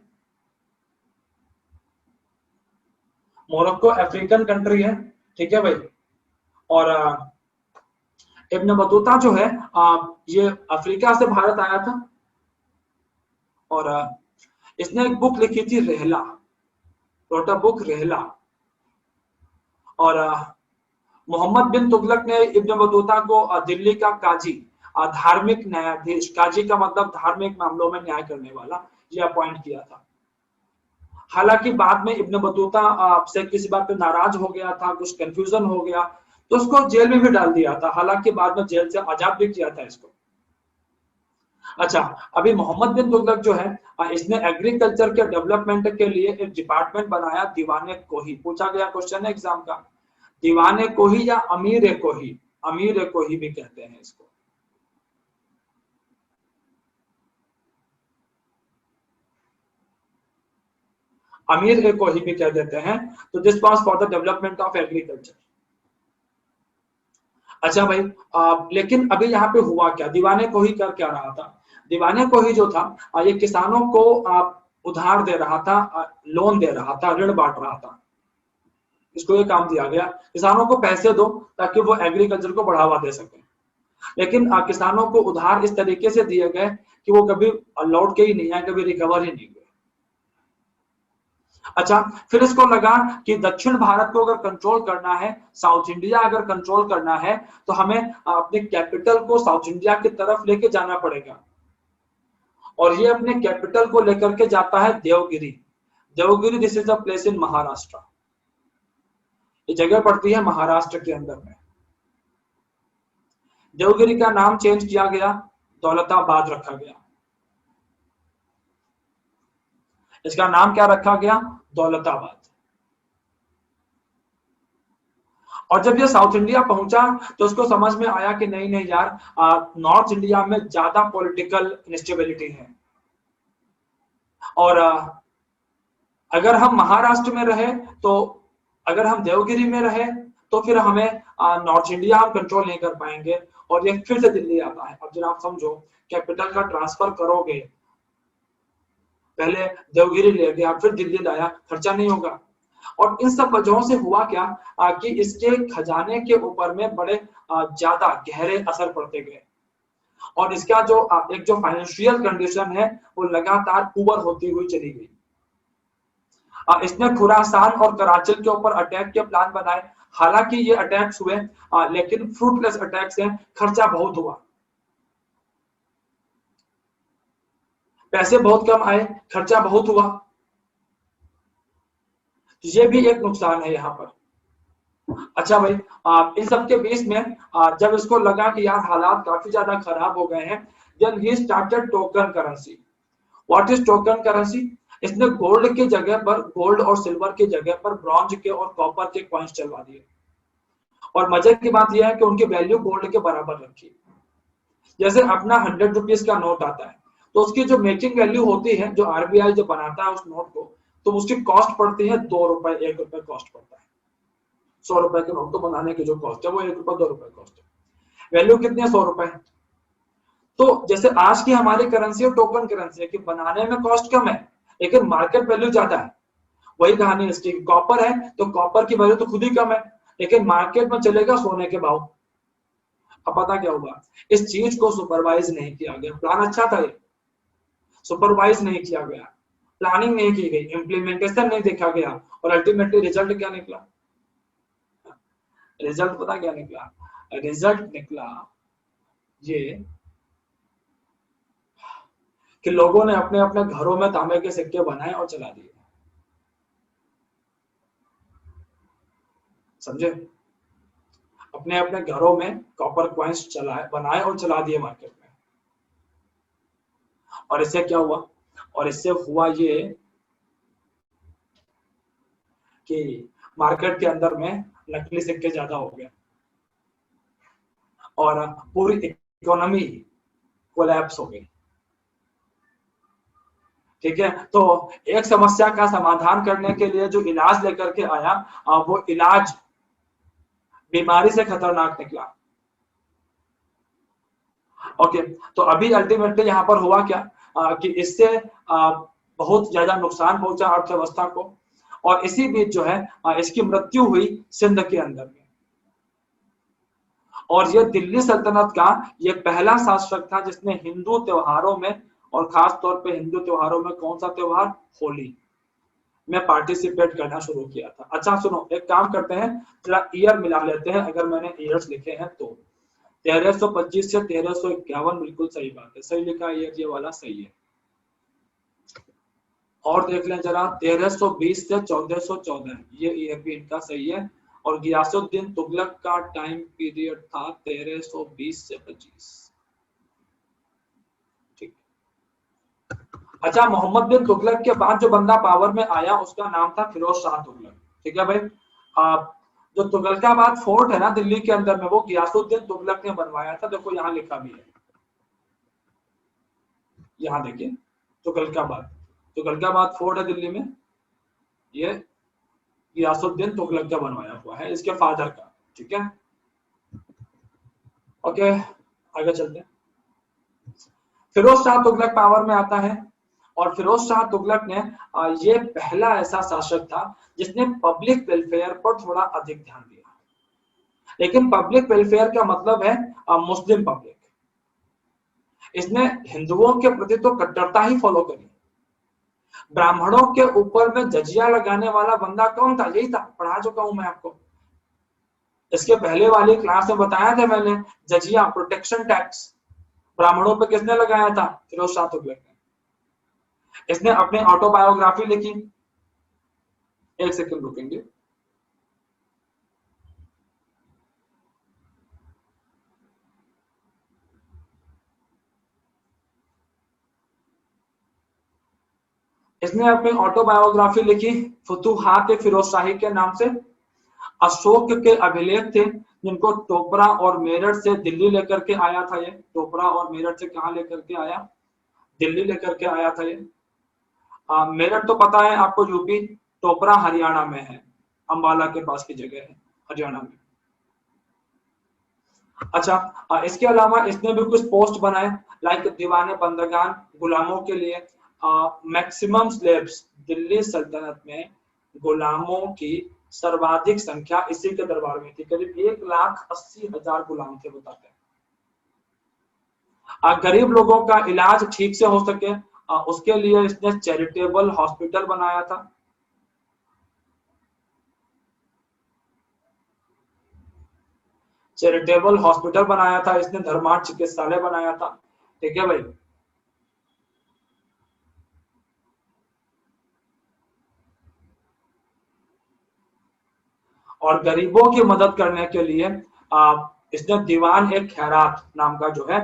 मोरक्को अफ्रीकन कंट्री है, ठीक है भाई। और इब्न बतूता जो है ये अफ्रीका से भारत आया था। और इसने एक बुक लिखी थी रहला, रोट अ बुक रहला। और मोहम्मद बिन तुगलक ने इब्न बतूता को दिल्ली का काजी, धार्मिक न्यायाधीश, काजी का मतलब धार्मिक मामलों में न्याय करने वाला, ये अपॉइंट किया था। हालांकि बाद में इब्न बतूता से किसी बात पे नाराज हो गया था, कुछ कंफ्यूजन हो गया, तो उसको जेल में भी डाल दिया था। हालांकि बाद में जेल से आजाद भी किया था इसको। अच्छा, अभी मोहम्मद बिन तुगलक जो है इसने एग्रीकल्चर के डेवलपमेंट के लिए एक डिपार्टमेंट बनाया, दीवाने कोही। पूछा गया क्वेश्चन है एग्जाम का, दीवाने कोही या अमीर कोही, अमीर कोही भी कहते हैं इसको। अमीर कोही भी कह देते हैं। तो this was for the development of agriculture. अच्छा भाई, लेकिन अभी यहाँ पे हुआ क्या, दीवाने कोही कर क्या रहा था? दीवाने कोही जो था ये किसानों को उधार दे रहा था, लोन दे रहा था, ऋण बांट रहा था। इसको ये काम दिया गया, किसानों को पैसे दो ताकि वो एग्रीकल्चर को बढ़ावा दे सके। लेकिन किसानों को उधार इस तरीके से दिए गए कि वो कभी लौट के ही नहीं आए, कभी रिकवर ही नहीं हुए। अच्छा, फिर इसको लगा कि दक्षिण भारत को अगर कंट्रोल करना है, साउथ इंडिया अगर कंट्रोल करना है, तो हमें अपने कैपिटल को साउथ इंडिया की तरफ लेके जाना पड़ेगा। और ये अपने कैपिटल को लेकर के जाता है Devgiri. Devgiri this is a place in Maharashtra. ये जगह पड़ती है महाराष्ट्र के अंदर में। देवगिरी का नाम चेंज किया गया, दौलताबाद रखा गया। इसका नाम क्या रखा गया? दौलताबाद। और जब ये साउथ इंडिया पहुंचा तो उसको समझ में आया कि नहीं नहीं यार, नॉर्थ इंडिया में ज्यादा पॉलिटिकल इंस्टेबिलिटी है। और अगर हम महाराष्ट्र में रहे, तो अगर हम देवगिरी में रहे, तो फिर हमें नॉर्थ इंडिया हम कंट्रोल नहीं कर पाएंगे और ये फिर से दिल्ली आता है। अब जरा आप समझो, कैपिटल का ट्रांसफर करोगे, पहले देवगिरी ले गया फिर दिल्ली लाया, खर्चा नहीं होगा। और इन सब वजहों से हुआ क्या कि इसके खजाने के ऊपर में बड़े ज्यादा गहरे असर पड़ते गए। और इसका जो एक जो फाइनेंशियल कंडीशन है वो लगातार पुअर होती हुई चली गई। इसने खुरासान और कराची के ऊपर अटैक के प्लान बनाए। हालांकि ये अटैक्स हुए लेकिन फ्रूटलेस अटैक्स हैं, खर्चा बहुत हुआ, पैसे बहुत कम आए, खर्चा बहुत हुआ। ये भी एक नुकसान है यहाँ पर। अच्छा भाई, इन सब के बीच में जब इसको लगा कि यार हालात काफी ज्यादा खराब हो गए हैं, then he started token currency. What is token currency? इसने गोल्ड की जगह पर, गोल्ड और सिल्वर की जगह पर ब्रॉन्ज के और कॉपर के कॉइन्स चलवा दिए। और मजे की बात यह है कि उनकी वैल्यू गोल्ड के बराबर रखी। जैसे अपना 100 रुपीज का नोट आता है, तो उसकी जो मेकिंग वैल्यू होती है, जो आरबीआई जो बनाता है उस नोट को, तो उसकी कॉस्ट पड़ती है 2 रुपए, 1 रुपए कॉस्ट पड़ता है। 100 रुपए के नोट को बनाने की जो कॉस्ट है वो 1 रुपए 2 रुपए कॉस्ट है। वैल्यू कितनी है? 100 रुपए। तो जैसे आज की हमारी करेंसी है टोकन करेंसी है कि बनाने में कॉस्ट कम है लेकिन मार्केट वैल्यू ज्यादा है। वही कहानी इसकी, कॉपर है तो कॉपर की वैल्यू तो खुद ही कम है लेकिन मार्केट में चलेगा सोने के भाव। अब पता क्या होगा, इस चीज को सुपरवाइज नहीं किया गया। प्लान अच्छा था, ये सुपरवाइज नहीं किया गया, प्लानिंग नहीं की गई, इम्प्लीमेंटेशन नहीं देखा गया, और अल्टीमेटली रिजल्ट क्या निकला? रिजल्ट पता क्या निकला? रिजल्ट निकला ये कि लोगों ने अपने अपने घरों में तांबे के सिक्के बनाए और चला दिए। समझे? अपने अपने घरों में कॉपर कॉइन्स चलाए, बनाए और चला दिए मार्केट में। और इससे क्या हुआ? और इससे हुआ ये कि मार्केट के अंदर में नकली सिक्के ज्यादा हो गए और पूरी इकोनॉमी कोलैप्स हो गई। ठीक है, तो एक समस्या का समाधान करने के लिए जो इलाज लेकर के आया, वो इलाज बीमारी से खतरनाक निकला। ओके, तो अभी अल्टीमेटली यहाँ पर हुआ क्या कि इससे बहुत ज्यादा नुकसान पहुंचा अर्थव्यवस्था को, और इसी बीच जो है इसकी मृत्यु हुई सिंध के अंदर में। और ये दिल्ली सल्तनत का ये पहला शासक था जिसने हिंदू त्योहारों में, और खास तौर पे हिंदू त्योहारों में कौन सा त्योहार, होली में पार्टिसिपेट करना शुरू किया था। अच्छा सुनो, एक काम करते हैं, जरा ईयर मिला लेते हैं, अगर मैंने ईयर्स लिखे हैं तो 1325 से 1351 बिल्कुल सही बात है, सही लिखा है, ये वाला सही है। और देख लें जरा, 1320 से 1414 ये भी इनका सही है। और गियासुद्दीन तुगलक का टाइम पीरियड था 1320 से 25। ठीक। अच्छा, मोहम्मद बिन तुगलक के बाद जो बंदा पावर में आया उसका नाम था फिरोज शाह तुगलक। ठीक है भाई। आप जो तुगलकाबाद फोर्ट है ना दिल्ली के अंदर में, वो गियासुद्दीन तुगलक ने बनवाया था। देखो यहाँ लिखा भी है, यहाँ देखिए, तुगलकाबाद, तुगलकाबाद फोर्ट है दिल्ली में, ये गियासुद्दीन तुगलक का बनवाया हुआ है, इसके फादर का। ठीक है, ओके, आगे चलते हैं। फिरोज शाह तुगलक पावर में आता है, और फिरोज शाह तुगलक ने ये पहला ऐसा शासक था जिसने पब्लिक वेलफेयर पर थोड़ा अधिक ध्यान दिया। लेकिन पब्लिक वेलफेयर का मतलब है मुस्लिम पब्लिक। इसने हिंदुओं के प्रति तो कट्टरता ही फॉलो करी। ब्राह्मणों के ऊपर में जजिया लगाने वाला बंदा कौन था, यही था, पढ़ा चुका हूं मैं आपको। इसके पहले वाली क्लास में बताया था मैंने, जजिया, प्रोटेक्शन टैक्स ब्राह्मणों पे किसने लगाया था, फिरोज शाह तुगलक ने। इसने अपनी ऑटोबायोग्राफी लिखी, एक सेकंड रुकेंगे। इसने अपनी ऑटोबायोग्राफी लिखी फुतुहात फिरोज शाही के नाम से। अशोक के अभिलेख थे जिनको टोपरा और मेरठ से दिल्ली लेकर के आया था। ये टोपरा और मेरठ से कहा लेकर के आया, दिल्ली लेकर के आया था ये। मेरठ तो पता है आपको, यूपी। टोपरा हरियाणा में है, अंबाला के पास की जगह है, हरियाणा में। अच्छा, इसके अलावा इसने भी कुछ पोस्ट बनाए, लाइक दीवाने बंदगान गुलामों के लिए, मैक्सिमम स्लेव्स, दिल्ली सल्तनत में गुलामों की सर्वाधिक संख्या इसी के दरबार में थी, करीब 1,80,000 गुलाम थे बताते हैं। गरीब लोगों का इलाज ठीक से हो सके, उसके लिए इसने चैरिटेबल हॉस्पिटल बनाया था। चैरिटेबल हॉस्पिटल बनाया था इसने, धर्मार्थ चिकित्सालय बनाया था। ठीक है भाई। और गरीबों की मदद करने के लिए इसने दीवान एक खैरात नाम का जो है,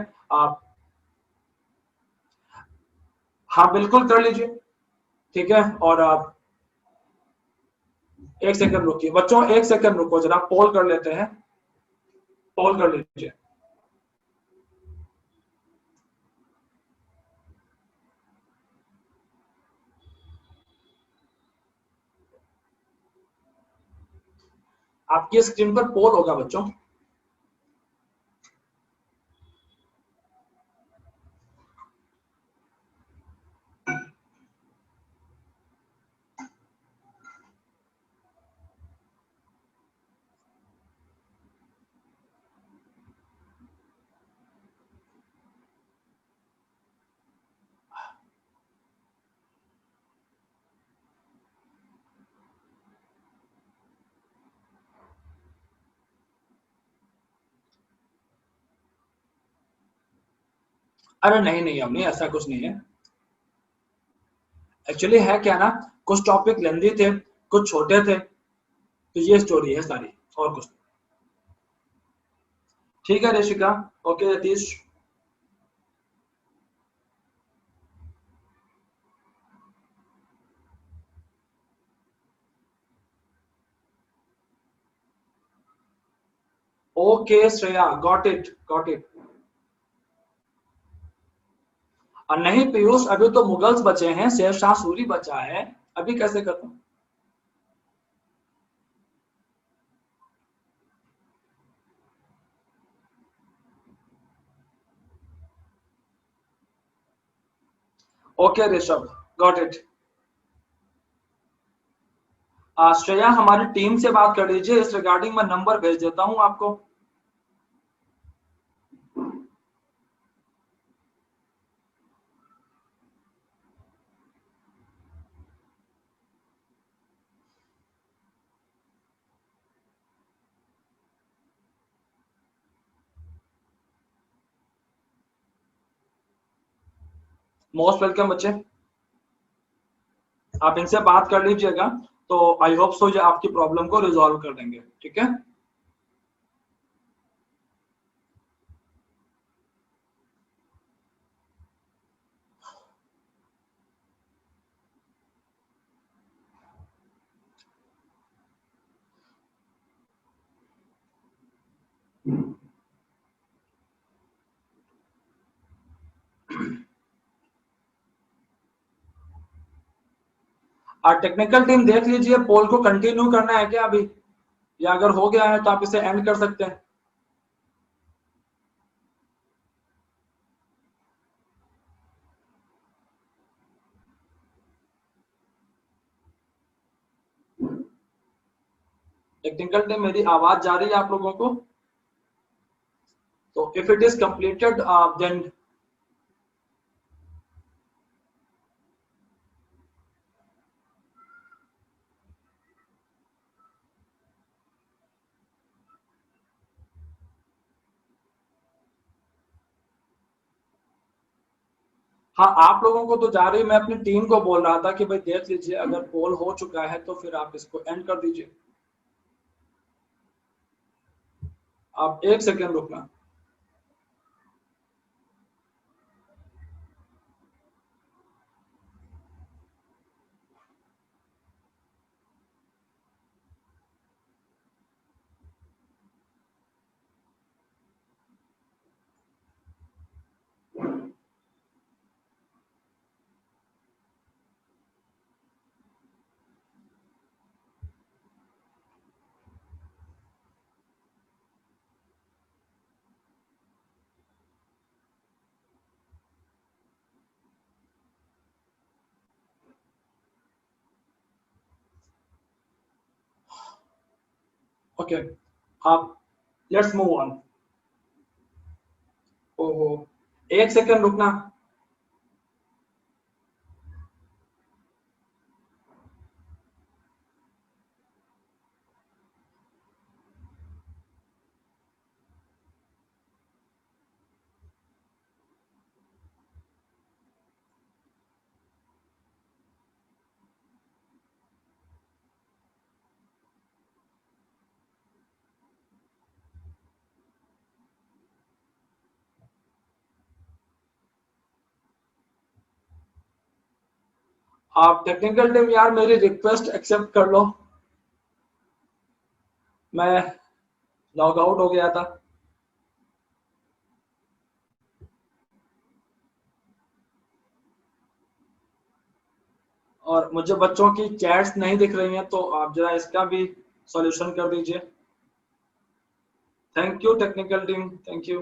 हाँ बिल्कुल कर लीजिए। ठीक है, और आप एक सेकंड रुकिए बच्चों, एक सेकंड रुको, जरा पोल कर लेते हैं, पोल कर लीजिए। आपकी स्क्रीन पर पोल होगा बच्चों। अरे नहीं नहीं अम्मी, ऐसा कुछ नहीं है। एक्चुअली है क्या ना, कुछ टॉपिक लेंदी थे, कुछ छोटे थे, तो ये स्टोरी है सारी, और कुछ नहीं। ठीक है Rishika, okay Yatish. Okay Shreya, got it got it. और नहीं पीयूष, अभी तो मुगल्स बचे हैं, शेरशाह सूरी बचा है, अभी कैसे खत्म। Okay Rishabh, got it. Shreya हमारी टीम से बात कर लीजिए, इस रिगार्डिंग मैं नंबर भेज देता हूं आपको। मोस्ट वेलकम बच्चे, आप इनसे बात कर लीजिएगा, तो आई होप सो ये आपकी प्रॉब्लम को रिजॉल्व कर देंगे, ठीक है। और टेक्निकल टीम देख लीजिए, पोल को कंटिन्यू करना है क्या अभी, या अगर हो गया है तो आप इसे एंड कर सकते हैं। टेक्निकल टीम, मेरी आवाज जा रही है आप लोगों को? तो if it is completed then हाँ, आप लोगों को तो जा रही है, मैं अपनी टीम को बोल रहा था कि भाई देख लीजिए, अगर पोल हो चुका है तो फिर आप इसको एंड कर दीजिए। आप एक सेकेंड रुकना। ओके, आप लेट्स मूव ऑन। ओहो, एक सेकेंड रुकना। आप टेक्निकल टीम यार, मेरी रिक्वेस्ट एक्सेप्ट कर लो, मैं लॉग आउट हो गया था। और मुझे बच्चों की चैट्स नहीं दिख रही हैं, तो आप जरा इसका भी सॉल्यूशन कर दीजिए। Thank you technical team, thank you.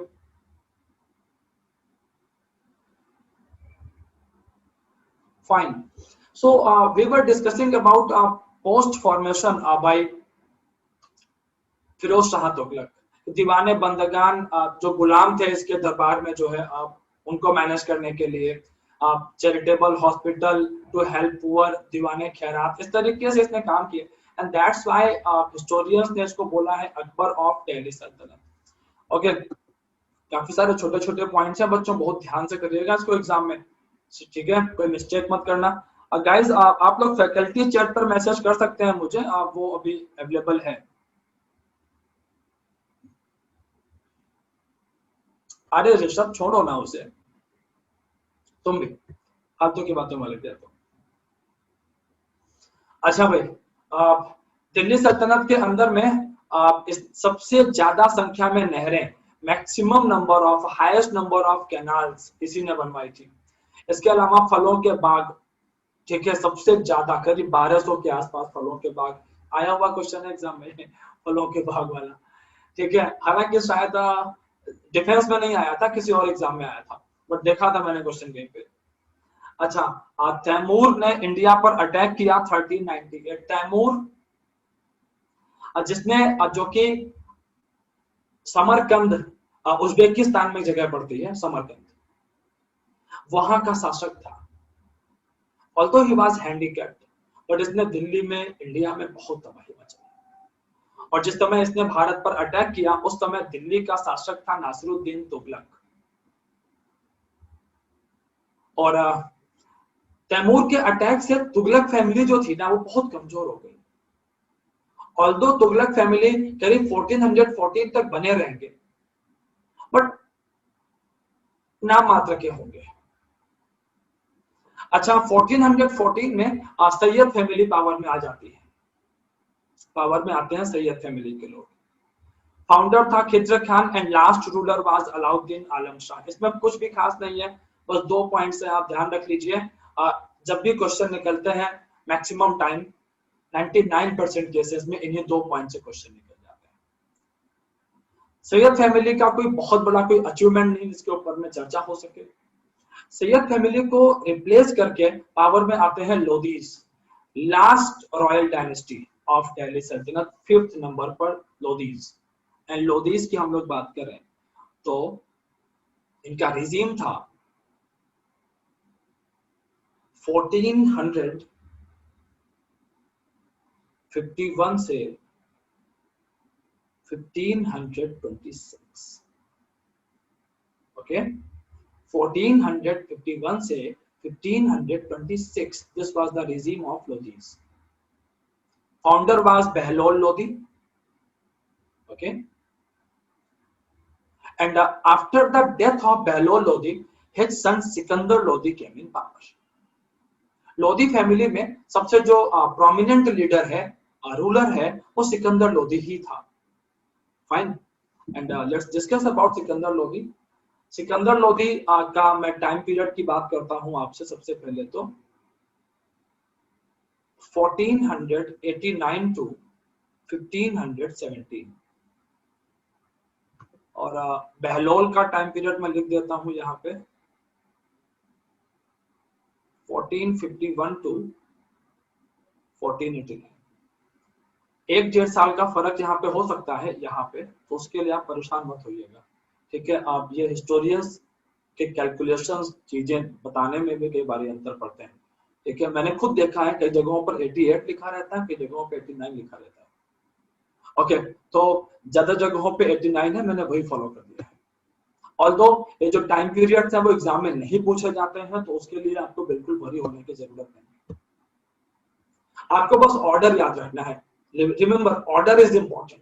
Fine, so we were discussing about post formation by Firoz Shah Tughlaq. दीवाने बंदगान जो गुलाम थे इसके दरबार में, जो है उनको मैनेज करने के लिए charitable hospital to help poor, दीवाने खैरात, इस तरीके से इसने काम किए। एंड दैट्स व्हाई हिस्टोरियंस ने इसको बोला है अकबर ऑफ दिल्ली सल्तनत। ओके, काफी सारे छोटे छोटे पॉइंट्स हैं बच्चों, बहुत ध्यान से करिएगा इसको एग्जाम में, ठीक है, कोई मिस्टेक मत करना। गाइज आप लोग फैकल्टी चैट पर मैसेज कर सकते हैं मुझे, वो अभी अवेलेबल है। अरे ऋषभ छोड़ो ना उसे, तुम भी फालतू की बातों में लग जाते हो। अच्छा भाई, आप दिल्ली सल्तनत के अंदर में आप इस सबसे ज्यादा संख्या में नहरें, maximum number of, highest number of canals इसी ने बनवाई थी। इसके अलावा फलों के बाग, ठीक है, सबसे ज्यादा करीब 1200 के आसपास फलों के बाग, आया हुआ क्वेश्चन है एग्जाम में फलों के बाग वाला, ठीक है। हालांकि शायद डिफेंस में नहीं आया था, किसी और एग्जाम में आया था, बट देखा था मैंने क्वेश्चन कहीं पे। अच्छा, तैमूर ने इंडिया पर अटैक किया 1398। तैमूर जिसने जो कि समरकंद, उज्बेकिस्तान में जगह पड़ती है समरकंद, वहां का शासक था। Although he was handicapped, but इसने दिल्ली में, इंडिया में बहुत तबाही मचाई। और जिस समय इसने भारत पर अटैक किया उस समय दिल्ली का शासक था नासिरुद्दीन तुगलक। और तैमूर के अटैक से तुगलक फैमिली जो थी ना वो बहुत कमजोर हो गई। ऑल्दो तुगलक फैमिली करीब 1414 तक बने रहेंगे, बट नाम मात्र के होंगे। अच्छा, 1414 में सैयद फैमिली पावर में आ जाती है, पावर में आते हैं सैयद फैमिली के लोग। फाउंडर था Khizr Khan and last ruler was Alauddin Alam Shah. इसमें कुछ भी खास नहीं है, बस 2 पॉइंट से आप ध्यान रख लीजिए। जब भी क्वेश्चन निकलते हैं मैक्सिमम टाइम 99% केसेस में इन्हीं 2 पॉइंट से क्वेश्चन निकल जाते हैं। सैयद फैमिली का कोई बहुत बड़ा कोई अचीवमेंट नहीं जिसके ऊपर में चर्चा हो सके। सैयद फैमिली को रिप्लेस करके पावर में आते हैं Lodis, last royal dynasty of Delhi Saltanat, 5th number पर लोदीज। एंड लोदीज की हम लोग बात करें तो इनका रिजीम था 1451 से 1526। ओके, 1451 से 1526, this was the regime of Lodis. Founder was Behlol Lodi. Okay, and after the death of Behlol Lodi, his son Sikandar Lodi came in power. Lodhi family में सबसे जो प्रोमिनेंट लीडर है, रूलर है, वो सिकंदर लोधी ही था। Fine, and let's discuss about Sikandar Lodhi. Sikandar Lodhi का मैं time period की बात करता हूं आपसे सबसे पहले तो 1489 टू 1517। और बहलोल का टाइम पीरियड मैं लिख देता हूं यहाँ पे 1451 टू 1489। 1-1.5 साल का फर्क यहाँ पे हो सकता है यहाँ पे, तो उसके लिए आप परेशान मत होइएगा, ठीक है। आप ये हिस्टोरियंस के कैलकुलेशंस चीजें बताने में भी कई बार अंतर पड़ते हैं, ठीक है। मैंने खुद देखा है कई जगहों पर 88 लिखा रहता है, कई जगहों पे 89 लिखा रहता है। ओके, तो ज्यादा जगहों पे 89 है, मैंने वही फॉलो कर दिया है। ऑल्दो ये जो टाइम पीरियड है वो एग्जाम में नहीं पूछे जाते हैं, तो उसके लिए आपको बिल्कुल वरी होने की जरूरत नहीं। आपको बस ऑर्डर याद रखना है। Remember, order is important.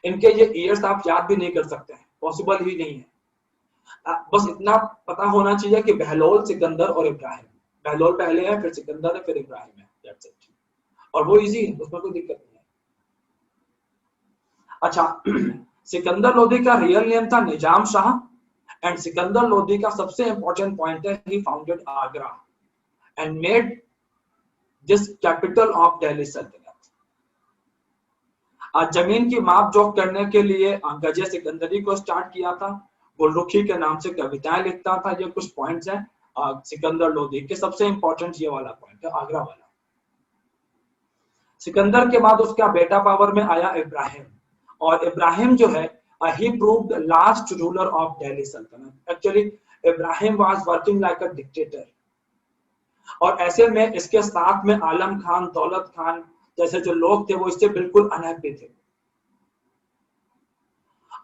इनके ये ईयर्स आप याद भी नहीं कर सकते हैं, पॉसिबल ही नहीं है। बस इतना पता होना चाहिए कि बहलोल, सिकंदर और इब्राहिम। बहलोल पहले है, फिर सिकंदर है, फिर इब्राहिम है, दैट्स इट। और वो इजी है, उसमें कोई दिक्कत नहीं है। अच्छा, सिकंदर लोधी का रियल नेम था निजाम शाह, एंड सिकंदर लोधी का सबसे इंपॉर्टेंट पॉइंट है he founded Agra and made this capital of Delhi Saltanat. जमीन की माप जोक करने के लिए गजे सिकंदरी को स्टार्ट किया था। गुलरुखी के नाम से कविताएं लिखता था। ये कुछ पॉइंट्स हैं सिकंदर लोधी के। सबसे इंपॉर्टेंट ये वाला पॉइंट है, आगरा वाला। सिकंदर के बाद उसका बेटा पावर में आया इब्राहिम, और इब्राहिम जो है he proved last ruler of Delhi Saltanat. Actually Ibrahim was working like a dictator, और ऐसे में इसके साथ में आलम खान, दौलत खान जैसे जो लोग थे वो इससे बिल्कुल अनहैप्पी थे।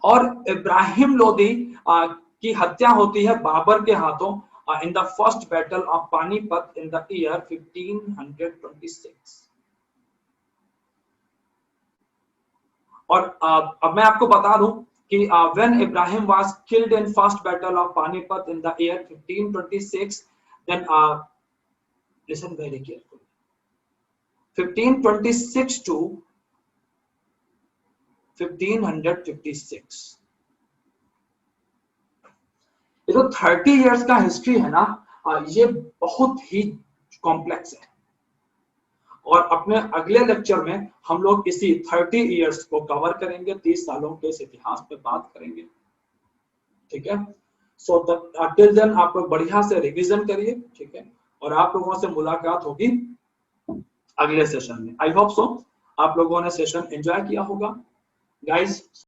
और इब्राहिम लोधी की हत्या होती है बाबर के हाथों in the first battle of Panipat in the year 1526। और अब मैं आपको बता दूं कि when Ibrahim was killed in first battle of Panipat in the year 1526, then listen very carefully, 1526 to 1556, ये जो 30 इयर्स का हिस्ट्री है ना, ये बहुत ही कॉम्प्लेक्स है। और अपने अगले लेक्चर में हम लोग इसी 30 इयर्स को कवर करेंगे, 30 सालों के इस इतिहास पे बात करेंगे, ठीक है। सो टिल देन आप लोग बढ़िया से रिवीजन करिए, ठीक है। और आप लोगों से मुलाकात होगी अगले सेशन में। आई होप सो आप लोगों ने सेशन एंजॉय किया होगा गाइस।